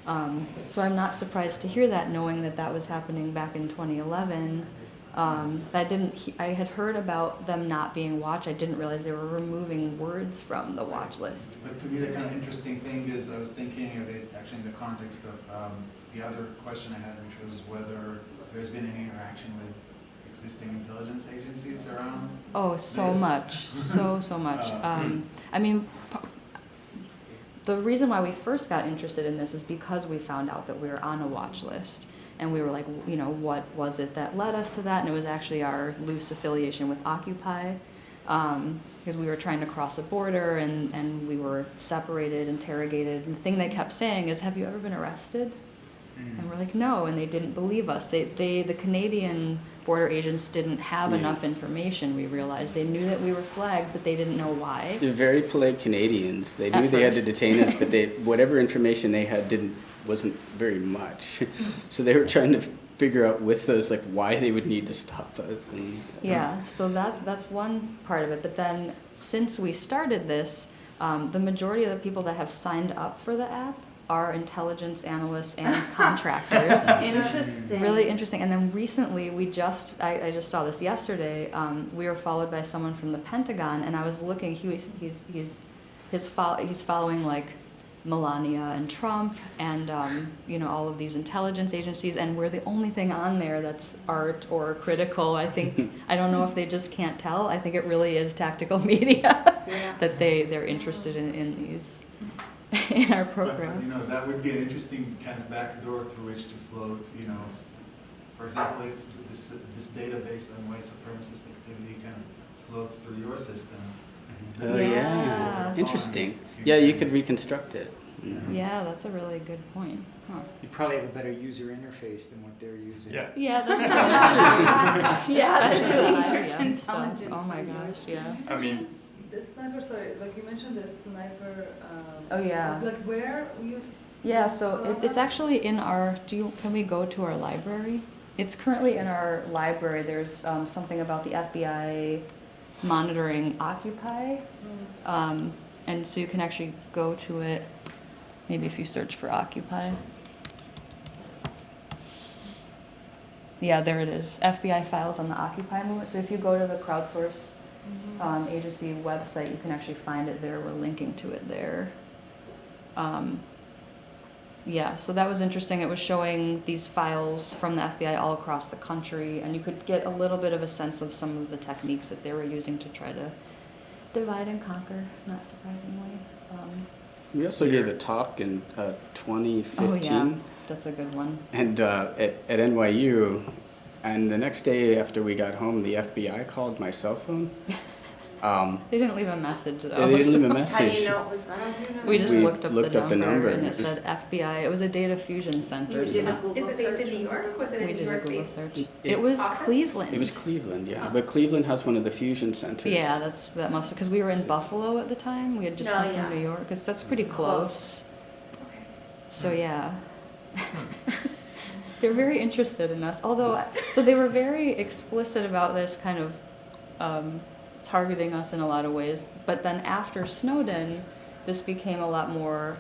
So I'm not surprised to hear that, knowing that that was happening back in 2011. I had heard about them not being watched. I didn't realize they were removing words from the watch list. But to me, the kind of interesting thing is I was thinking of it actually in the context of the other question I had, which was whether there's been any interaction with existing intelligence agencies around. Oh, so this. much, so much. I mean, the reason why we first got interested in this is because we found out that we were on a watch list. And we were like, you know, what was it that led us to that? And it was actually our loose affiliation with Occupy, because we were trying to cross a border and we were separated, interrogated. And the thing they kept saying is, have you ever been arrested? And we're like, no, and they didn't believe us. The Canadian border agents didn't have enough information, we realized. They knew that we were flagged, but they didn't know why. They're very polite Canadians. They knew they had to detain us, but whatever information they had wasn't very much. So they were trying to figure out with us like why they would need to stop us. And, Yeah, so that's one part of it. But then since we started this, the majority of the people that have signed up for the app are intelligence analysts and contractors. Interesting. Really interesting. And then recently, I just saw this yesterday. We were followed by someone from the Pentagon, and I was looking. He's following like Melania and Trump, and all of these intelligence agencies. And we're the only thing on there that's art or critical. I think I don't know if they just can't tell. I think it really is tactical media that they're interested in these. In our program. But, that would be an interesting kind of backdoor through which to float, for example, if this database on white supremacist activity kind of floats through your system. Oh, yeah. Interesting. Yeah, you could reconstruct it. Yeah, that's a really good point. Huh. You probably have a better user interface than what they're using. Yeah. Yeah, that's so true. Yeah, stuff. Oh my gosh, yeah. I mean, The sniper, sorry, like you mentioned the sniper. Oh yeah. Like where you? Yeah, so it's actually in our. Can we go to our library? It's currently in our library. There's something about the FBI monitoring Occupy, and so you can actually go to it. Maybe if you search for Occupy. Yeah, there it is. FBI files on the Occupy movement. So if you go to the crowdsource agency website, you can actually find it there. We're linking to it there. Yeah, so that was interesting. It was showing these files from the FBI all across the country, and you could get a little bit of a sense of some of the techniques that they were using to try to divide and conquer, not surprisingly. We also gave a talk in 2015. Oh yeah, that's a good one. And at NYU, and the next day after we got home, the FBI called my cell phone. They didn't leave a message though. They didn't leave a How do message. you know it was them? We just We looked up the number, and it It was- said FBI. It was a data fusion center. You did a so Google Is it based in search. New York? Was it we a New did a York Google based? search. It was office? Cleveland. It was Cleveland, yeah. But Cleveland has one of the fusion centers. Yeah, that must because we were in Buffalo at the time. We had just Oh, come yeah. from New York, because that's pretty close. Okay. So yeah, they're very interested in us. Although, so they were very explicit about this kind of targeting us in a lot of ways. But then after Snowden, this became a lot more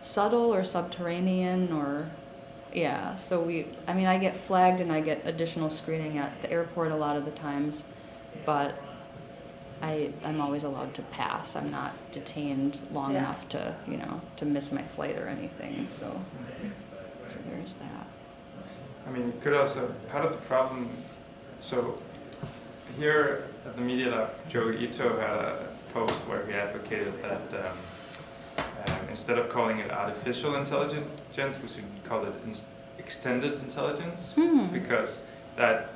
subtle or subterranean or, yeah. So I get flagged and I get additional screening at the airport a lot of the times, but I'm always allowed to pass. I'm not detained long Yeah. enough to, to miss my flight or anything. So there's that. I mean, it could also, part of the problem, so here at the Media Lab, Joe Ito had a post where he advocated that instead of calling it artificial intelligence, we should call it extended intelligence, because that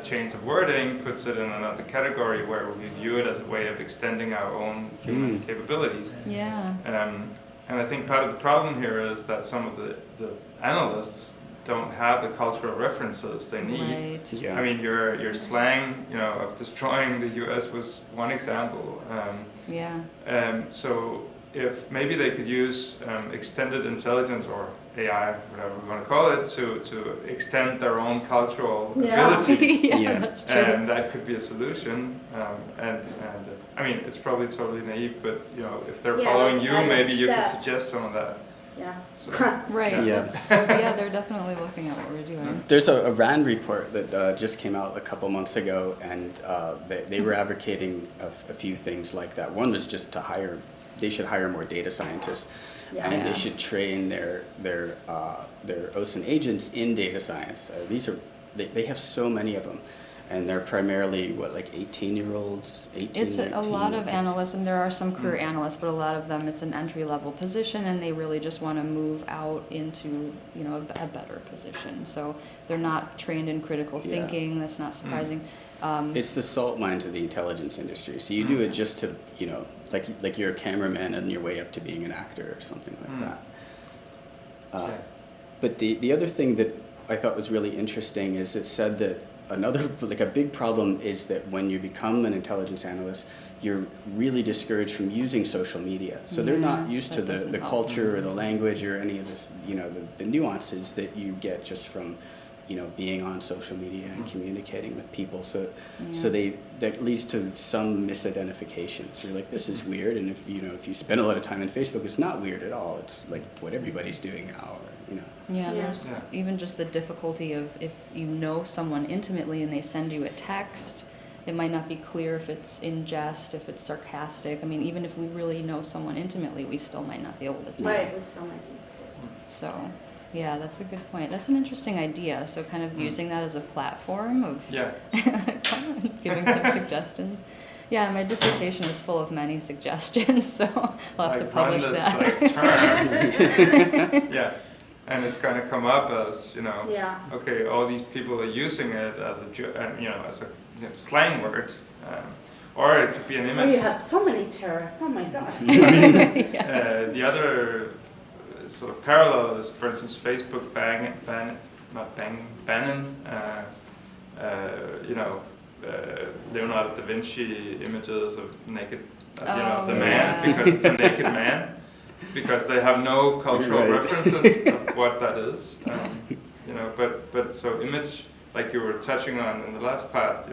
change of wording puts it in another category where we view it as a way of extending our own human capabilities. Yeah. And I think part of the problem here is that some of the analysts don't have the cultural references they need. Right. Yeah. I mean, your slang, of destroying the U.S. was one example. Yeah. So if maybe they could use extended intelligence or AI, whatever we want to call it, to extend their own cultural abilities. Yeah, that's true. And that could be a solution. I mean, it's probably totally naive, but if they're following you, like maybe you could step. suggest some of that. Yeah. So, Right. Yeah. Yeah, they're definitely looking at what we're doing. There's a RAND report that just came out a couple months ago, and they were advocating a few things like that. One was just they should hire more data scientists, and Yeah. they should train their OSINT agents in data science. They have so many of them, and they're primarily, 18-year-olds, 18, It's a 19, lot of it's- analysts, and there are some career analysts, but a lot of them, it's an entry-level position, and they really just want to move out into, a better position. So they're not trained in critical Yeah. thinking. That's not surprising. It's the salt mines of the intelligence industry. So you do it just to, like you're a cameraman on your way up to being an actor or something like that. Okay. But the other thing that I thought was really interesting is it said that a big problem is that when you become an intelligence analyst, you're really discouraged from using social media. So they're not used to that doesn't the help. culture or the language or any of this, the nuances that you get just from, being on social media and communicating with people. So that leads to some misidentification. So you're like, this is weird. And if you spend a lot of time on Facebook, it's not weird at all. It's like what everybody's doing now. Yeah, there's Yeah. even just the difficulty of if you know someone intimately and they send you a text, it might not be clear if it's in jest, if it's sarcastic. I mean, even if we really know someone intimately, we still might not be able to tell. Right, we still might be So, yeah, that's a good point. That's an interesting idea. So kind of using that as a platform of Yeah. giving some suggestions. Yeah, my dissertation is full of many suggestions, so I'll have to publish run this, that. term. Yeah. And it's going to come up as, Yeah. okay, all these people are using it as as a slang word. Or it could be an Oh, image. you have so many terrorists. Oh my God. The other sort of parallel is, for instance, Facebook banning Leonardo da Vinci images of naked, the man, because it's a naked man, because they have no cultural Right. references of what that is. But so image, like you were touching on in the last part,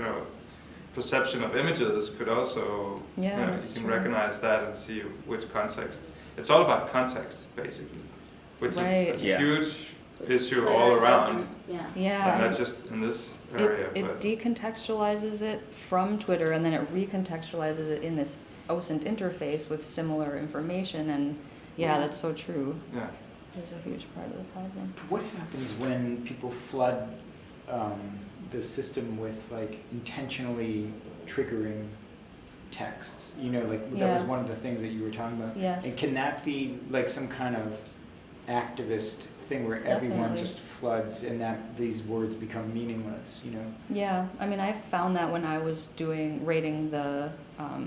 perception of images could also, Yeah, you that's can true. recognize that and see which context. it's all about context basically, which is Right. a Yeah. huge issue Twitter all around, doesn't- Yeah. Yeah. and not just in this area. It but decontextualizes it from Twitter, and then it recontextualizes it in this OSINT interface with similar information, and Yeah. that's so true. yeah. It's a huge part of the problem. What happens when people flood the system with like intentionally triggering texts? You know, like that was Yeah. one of the things that you were talking about. Yes. And can that be like some kind of activist thing where everyone Definitely. just floods and that these words become meaningless? You know. Yeah, I mean, I found that when I was rating the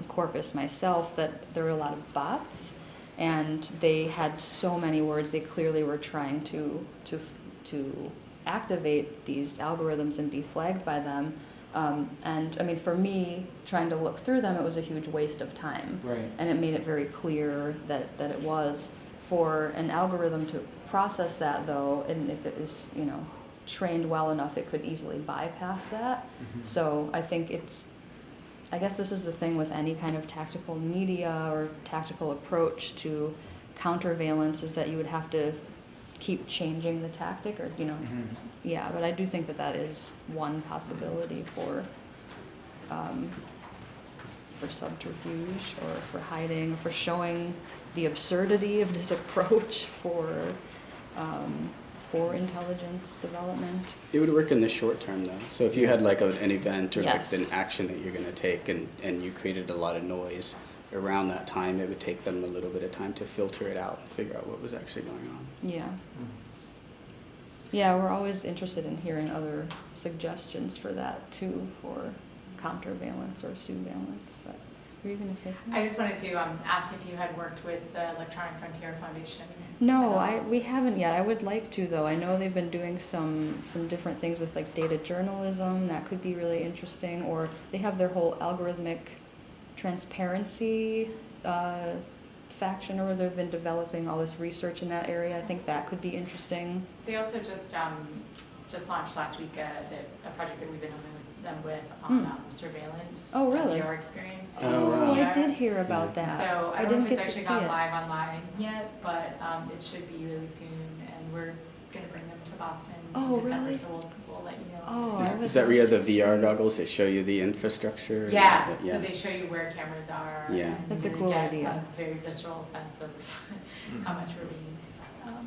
corpus myself, that there were a lot of bots, and they had so many words. They clearly were trying to activate these algorithms and be flagged by them. And I mean, for me, trying to look through them, it was a huge waste of time. Right. And it made it very clear that it was. For an algorithm to process that, though, and if it is, trained well enough, it could easily bypass that. Mhm. So I think I guess this is the thing with any kind of tactical media or tactical approach to counterveillance, is that you would have to keep changing the tactic, or, Mhm. yeah, but I do think that is one possibility for subterfuge, or for hiding, for showing the absurdity of this approach for intelligence development. It would work in the short term though. So if you had like an event or Yes. like an action that you're going to take, and you created a lot of noise around that time, it would take them a little bit of time to filter it out and figure out what was actually going on. Yeah. Yeah, we're always interested in hearing other suggestions for that too, for counterveillance or sousveillance. But were you going to say something? I just wanted to ask if you had worked with the Electronic Frontier Foundation. No, we haven't yet. I would like to, though. I know they've been doing some different things with like data journalism. That could be really interesting. Or they have their whole algorithmic transparency faction, or they've been developing all this research in that area. I think that could be interesting. They also just launched last week a project that we've been helping them with on surveillance. Oh, really? VR experience. Oh, VR. I did hear about that. So I I don't know didn't if get it's to actually see gone it. live online yet, but it should be really soon, and we're going to bring them to Boston Oh, in December, really? so we'll let you know. Oh, I would Is that where you have love the to VR see. goggles that show you the infrastructure? and Yeah, that- so they show you where cameras are. Yeah. And That's a you cool get idea. a very visceral sense of how much we're being.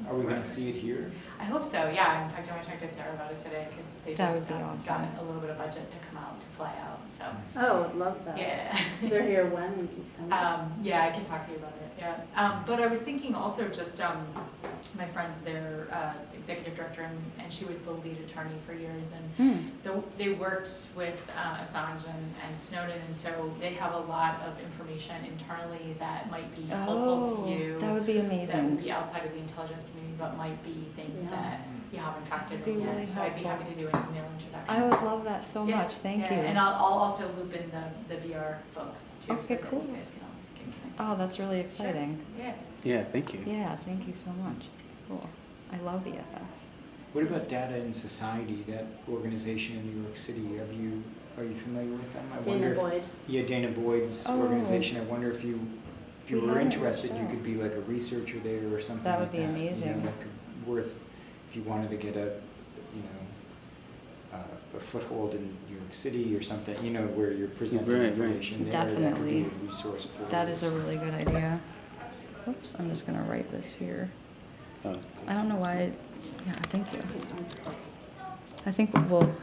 Are we going to see it here? I hope so, yeah. In fact, I want to talk to Sarah about it today, because they That just would be awesome. got a little bit of budget to come out, to fly out, so. Oh, I'd love that. Yeah. They're here when in December? Yeah, I can talk to you about it, yeah. But I was thinking also just, my friend's their executive director, and she was the lead attorney for years, and they worked with Assange and Snowden, and so they have a lot of information internally that might be helpful to you. That would be That would amazing. be outside of the intelligence community, but might be things Yeah. that you haven't factored That'd be in yet. really So I'd be helpful. happy to do an email introduction. I would love that so Yeah, much. Thank yeah, you. And I'll also loop in the VR folks too. Okay, so that cool. you guys can all get connected. Oh, that's really exciting. Yeah. Yeah, thank you. Yeah, thank you so much. It's cool. I love EFF. What about Data and Society, that organization in New York City? Are you familiar with them? I wonder Dana if, Boyd. Yeah, Dana Boyd's Oh. organization. I wonder if you We were haven't interested, you reached could be like a researcher there or something That like would be that. amazing. You know, that could worth, if you wanted to get a foothold in New York City or something, where you're presenting Right, right. information there. That could Definitely. be a resource for That is a really good idea. Oops, I'm just gonna write this here. Oh. I don't know why. Yeah, thank you. I think,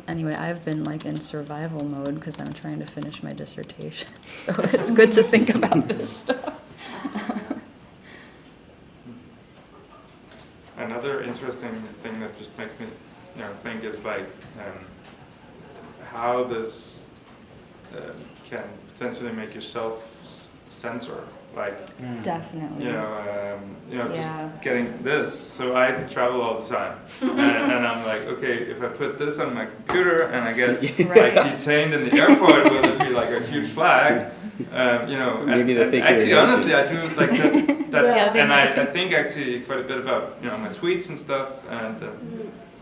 anyway, I've been like in survival mode because I'm trying to finish my dissertation. So it's good to think about this stuff. Another interesting thing that just makes me think is like how this can potentially make yourself censor, like Definitely. just Yeah. getting this. So I travel all the time, and I'm like, okay, if I put this on my computer and I get Right. like detained in the airport, will it be like a huge flag? Maybe they think you're actually, an honestly, I do like that. That's, Yeah, they and might. I think actually quite a bit about my tweets and stuff, and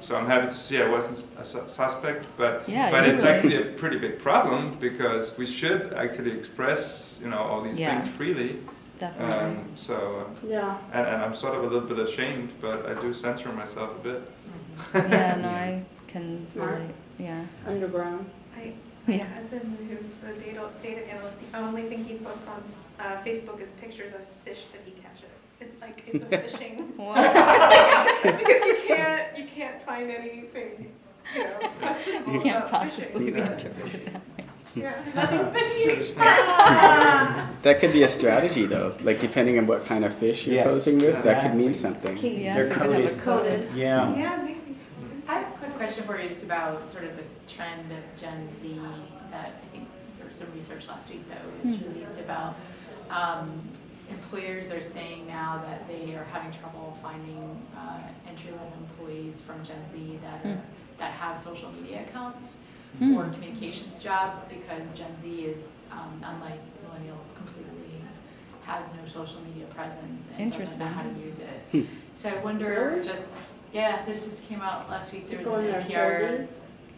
so I'm happy to see I wasn't a suspect, but Yeah, but you it's were. actually a pretty big problem because we should actually express all these Yeah. things freely, Definitely. Yeah. And I'm sort of a little bit ashamed, but I do censor myself a bit. Yeah, no, I can Smart. really, yeah. Underground. My Yeah. cousin, who's the data analyst, the only thing he puts on Facebook is pictures of fish that he catches. It's like it's a fishing because you can't find anything, you know, questionable You can't about possibly fishing. be interpreted that way. Yeah, nothing fishy. That could be a strategy, though. Like depending on what kind of fish you're Yes, posing with, that could mean exactly. something. Yeah, They're so kind of a coded. Coded. Yeah. Yeah, maybe. I have a quick question for you just about sort of this trend of Gen Z that I think there was some research last week that was released about employers are saying now that they are having trouble finding entry-level employees from Gen Z that have social media accounts for communications jobs because Gen Z is, unlike millennials, completely has no social media presence and doesn't know how to use it. So I wonder Really? this just came out last week. There was People in an their NPR.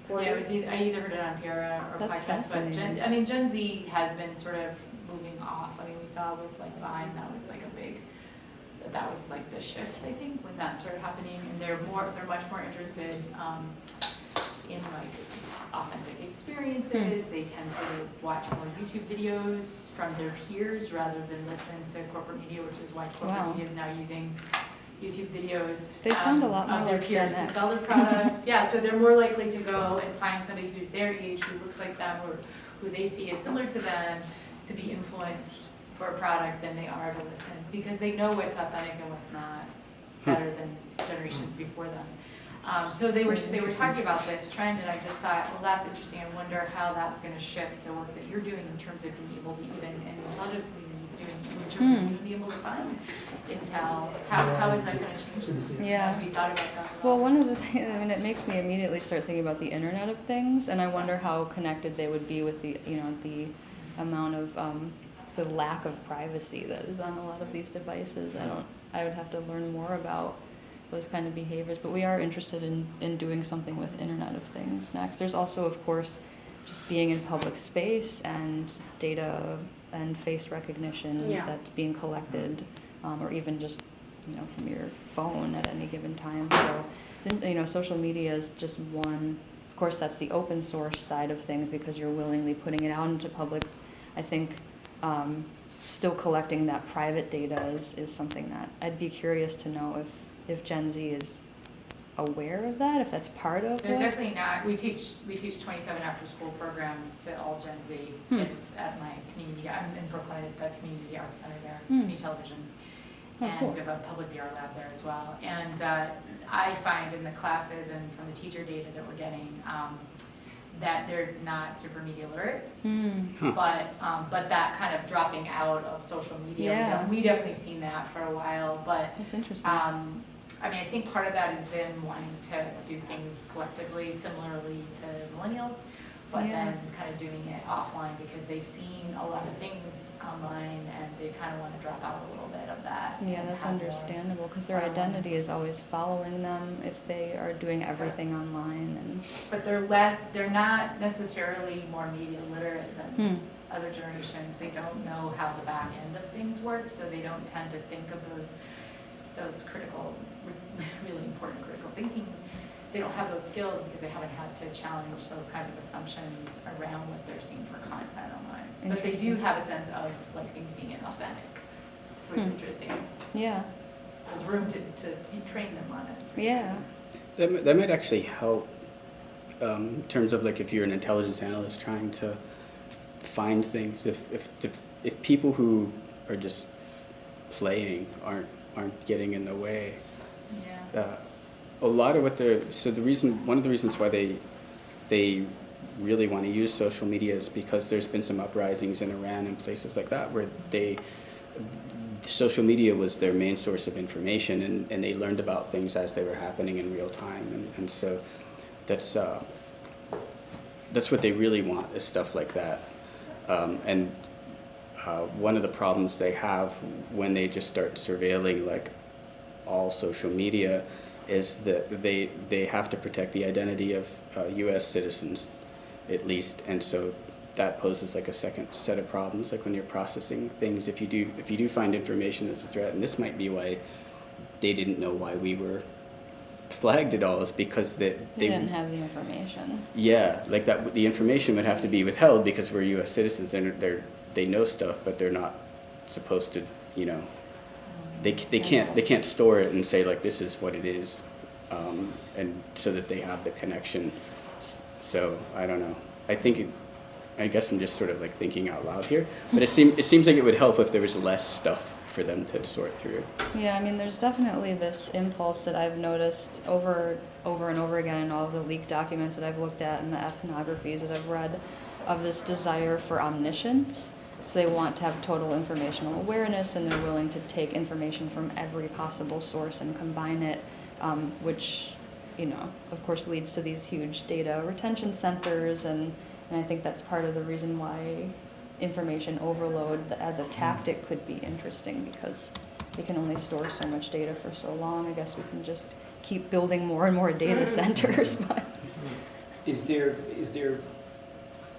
40s. Yeah, it was I either heard it on NPR or That's podcast, but fascinating. Gen Z has been sort of moving off. I mean, we saw with like Vine, that was like that was like the shift, I think, when that started happening, and they're much more interested in like authentic experiences. They tend to watch more YouTube videos from their peers rather than listen to corporate media, which is why corporate media is now using YouTube videos They sound a lot more of their like peers Gen to X. sell their products. Yeah, so they're more likely to go and find somebody who's their age, who looks like them, or who they see as similar to them, to be influenced for a product than they are to listen, because they know what's authentic and what's not better than generations before them. So they were talking about this trend, and I just thought, well, that's interesting. I wonder how that's going to shift the work that you're doing in terms of being able to even, and the intelligence community is doing, in terms of being able to find intel. How is that going to change? Yeah. Have you thought about that? Well, one of the things, I mean, it makes me immediately start thinking about the Internet of Things, and I wonder how connected they would be with the, the amount of, the lack of privacy that is on a lot of these devices. I would have to learn more about those kind of behaviors, but we are interested in doing something with Internet of Things next. There's also, of course, just being in public space and data and face recognition that's being collected, or even just, from your phone at any given time. So, social media is just one. Of course, that's the open source side of things because you're willingly putting it out into public. I think still collecting that private data is something that I'd be curious to know if Gen Z is aware of that, if that's part of They're it. definitely not. We teach 27 after school programs to all Gen Z kids at my community. I'm in Brooklyn at the Community Arts Center there, Community Television. And cool. we have a public VR lab there as well. And I find in the classes and from the teacher data that we're getting that they're not super media literate, but that kind of dropping out of social media, Yeah. we definitely seen that for a while. But That's interesting. I think part of that is them wanting to do things collectively, similarly to millennials, but then kind of doing it offline because they've seen a lot of things online and they kind of want to drop out a little bit of that. Yeah, and that's have more understandable because their identity is always following them if they are doing everything online. But they're not necessarily more media literate than other generations. They don't know how the back end of things work, so they don't tend to think of those critical, really important critical thinking. They don't have those skills because they haven't had to challenge those kinds of assumptions around what they're seeing for content online. But they do have a sense of like things being inauthentic. So it's interesting. Yeah. There's room to train them on it. Yeah. That might actually help in terms of like if you're an intelligence analyst trying to find things. If people who are just playing aren't getting in the way. Yeah. A lot of what one of the reasons why they really want to use social media is because there's been some uprisings in Iran and places like that where social media was their main source of information and they learned about things as they were happening in real time and so that's what they really want is stuff like that one of the problems they have when they just start surveilling like all social media is that they have to protect the identity of U.S. citizens, at least, and so that poses like a second set of problems, like when you're processing things, if you do find information that's a threat, and this might be why they didn't know why we were flagged at all, is because they didn't have the information. Yeah, like that, the information would have to be withheld because we're U.S. citizens and they know stuff, but they're not supposed to, you know, they can't store it and say like this is what it is, and so that they have the connection. So I don't know. I guess I'm just sort of like thinking out loud here, but it seems like it would help if there was less stuff for them to sort through. Yeah, I mean, there's definitely this impulse that I've noticed over and over again in all of the leaked documents that I've looked at and the ethnographies that I've read, of this desire for omniscience. So they want to have total informational awareness, and they're willing to take information from every possible source and combine it, which, you know, of course leads to these huge data retention centers, and I think that's part of the reason why information overload as a tactic could be interesting, because they can only store so much data for so long. I guess we can just keep building more and more data centers. But Is there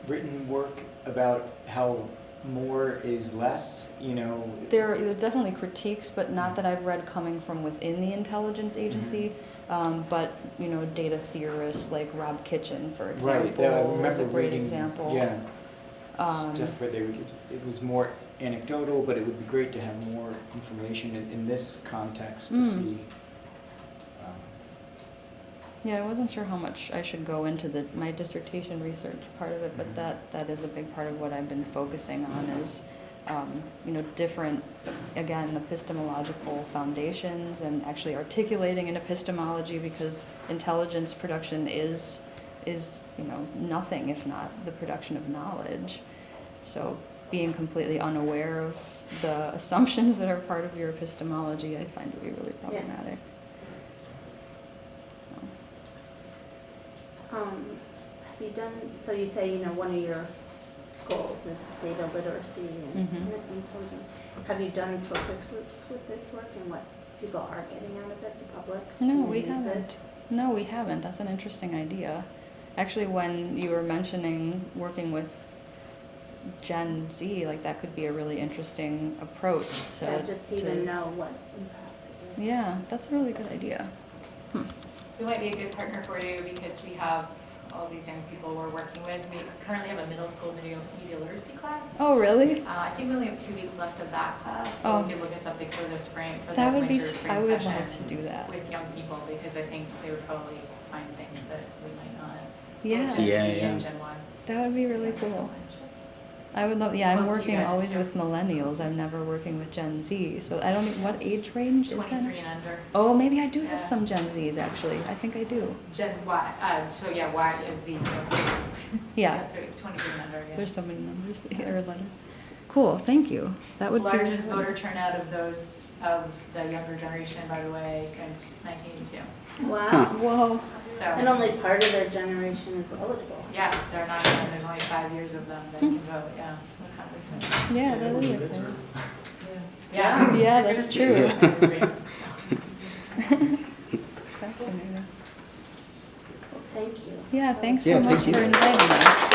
written work about how more is less? You know, there are definitely critiques, but not that I've read coming from within the intelligence agency. But you know, data theorists like Rob Kitchen, for example, right. I remember is a great reading, example. Yeah. Stuff where it was more anecdotal, but it would be great to have more information in this context to see. Yeah, I wasn't sure how much I should go into my dissertation research part of it, but that is a big part of what I've been focusing on is, you know, different, again, epistemological foundations and actually articulating an epistemology, because intelligence production is, you know, nothing if not the production of knowledge. So being completely unaware of the assumptions that are part of your epistemology, I find to be really problematic. Have you done, so you say, you know, one of your goals is data literacy and intelligence. Have you done focus groups with this work and what people are getting out of it, the public? No, we haven't. No, we haven't. That's an interesting idea. Actually, when you were mentioning working with Gen Z, like that could be a really interesting approach to... Yeah, just to even know what impact it is. Yeah, that's a really good idea. We might be a good partner for you because we have all these young people we're working with. We currently have a middle school media literacy class. Oh, really? I think we only have 2 weeks left of that class, but we could look at something for the spring, for that the would winter spring I would session love to do that. with young people, because I think they would probably find things that we might not. Yeah. Gen Z Yeah. and Gen Y. That would be really cool. I would love, yeah, I'm Close to you working guys, always yeah. with millennials. I'm never working with Gen Z. So I don't know, what age range is that? 23 and under. Oh, maybe I do have Yeah. some Gen Zs actually. I think I do. Gen Y, so yeah, Y and Z. Yeah. 23 and under, yeah. There's so many numbers or letters. Cool, thank you. That would Largest be voter turnout of those, of the younger generation, by the way, since 1982. Wow. Whoa. So. And only part of their generation is eligible. Yeah, they're not, and there's only 5 years of them that can vote, yeah. 100%. Yeah, that is exciting. Yeah. Yeah, that's true. Yeah. Fascinating. Well, thank you. Yeah, thanks Yeah, so much thank you. for inviting us.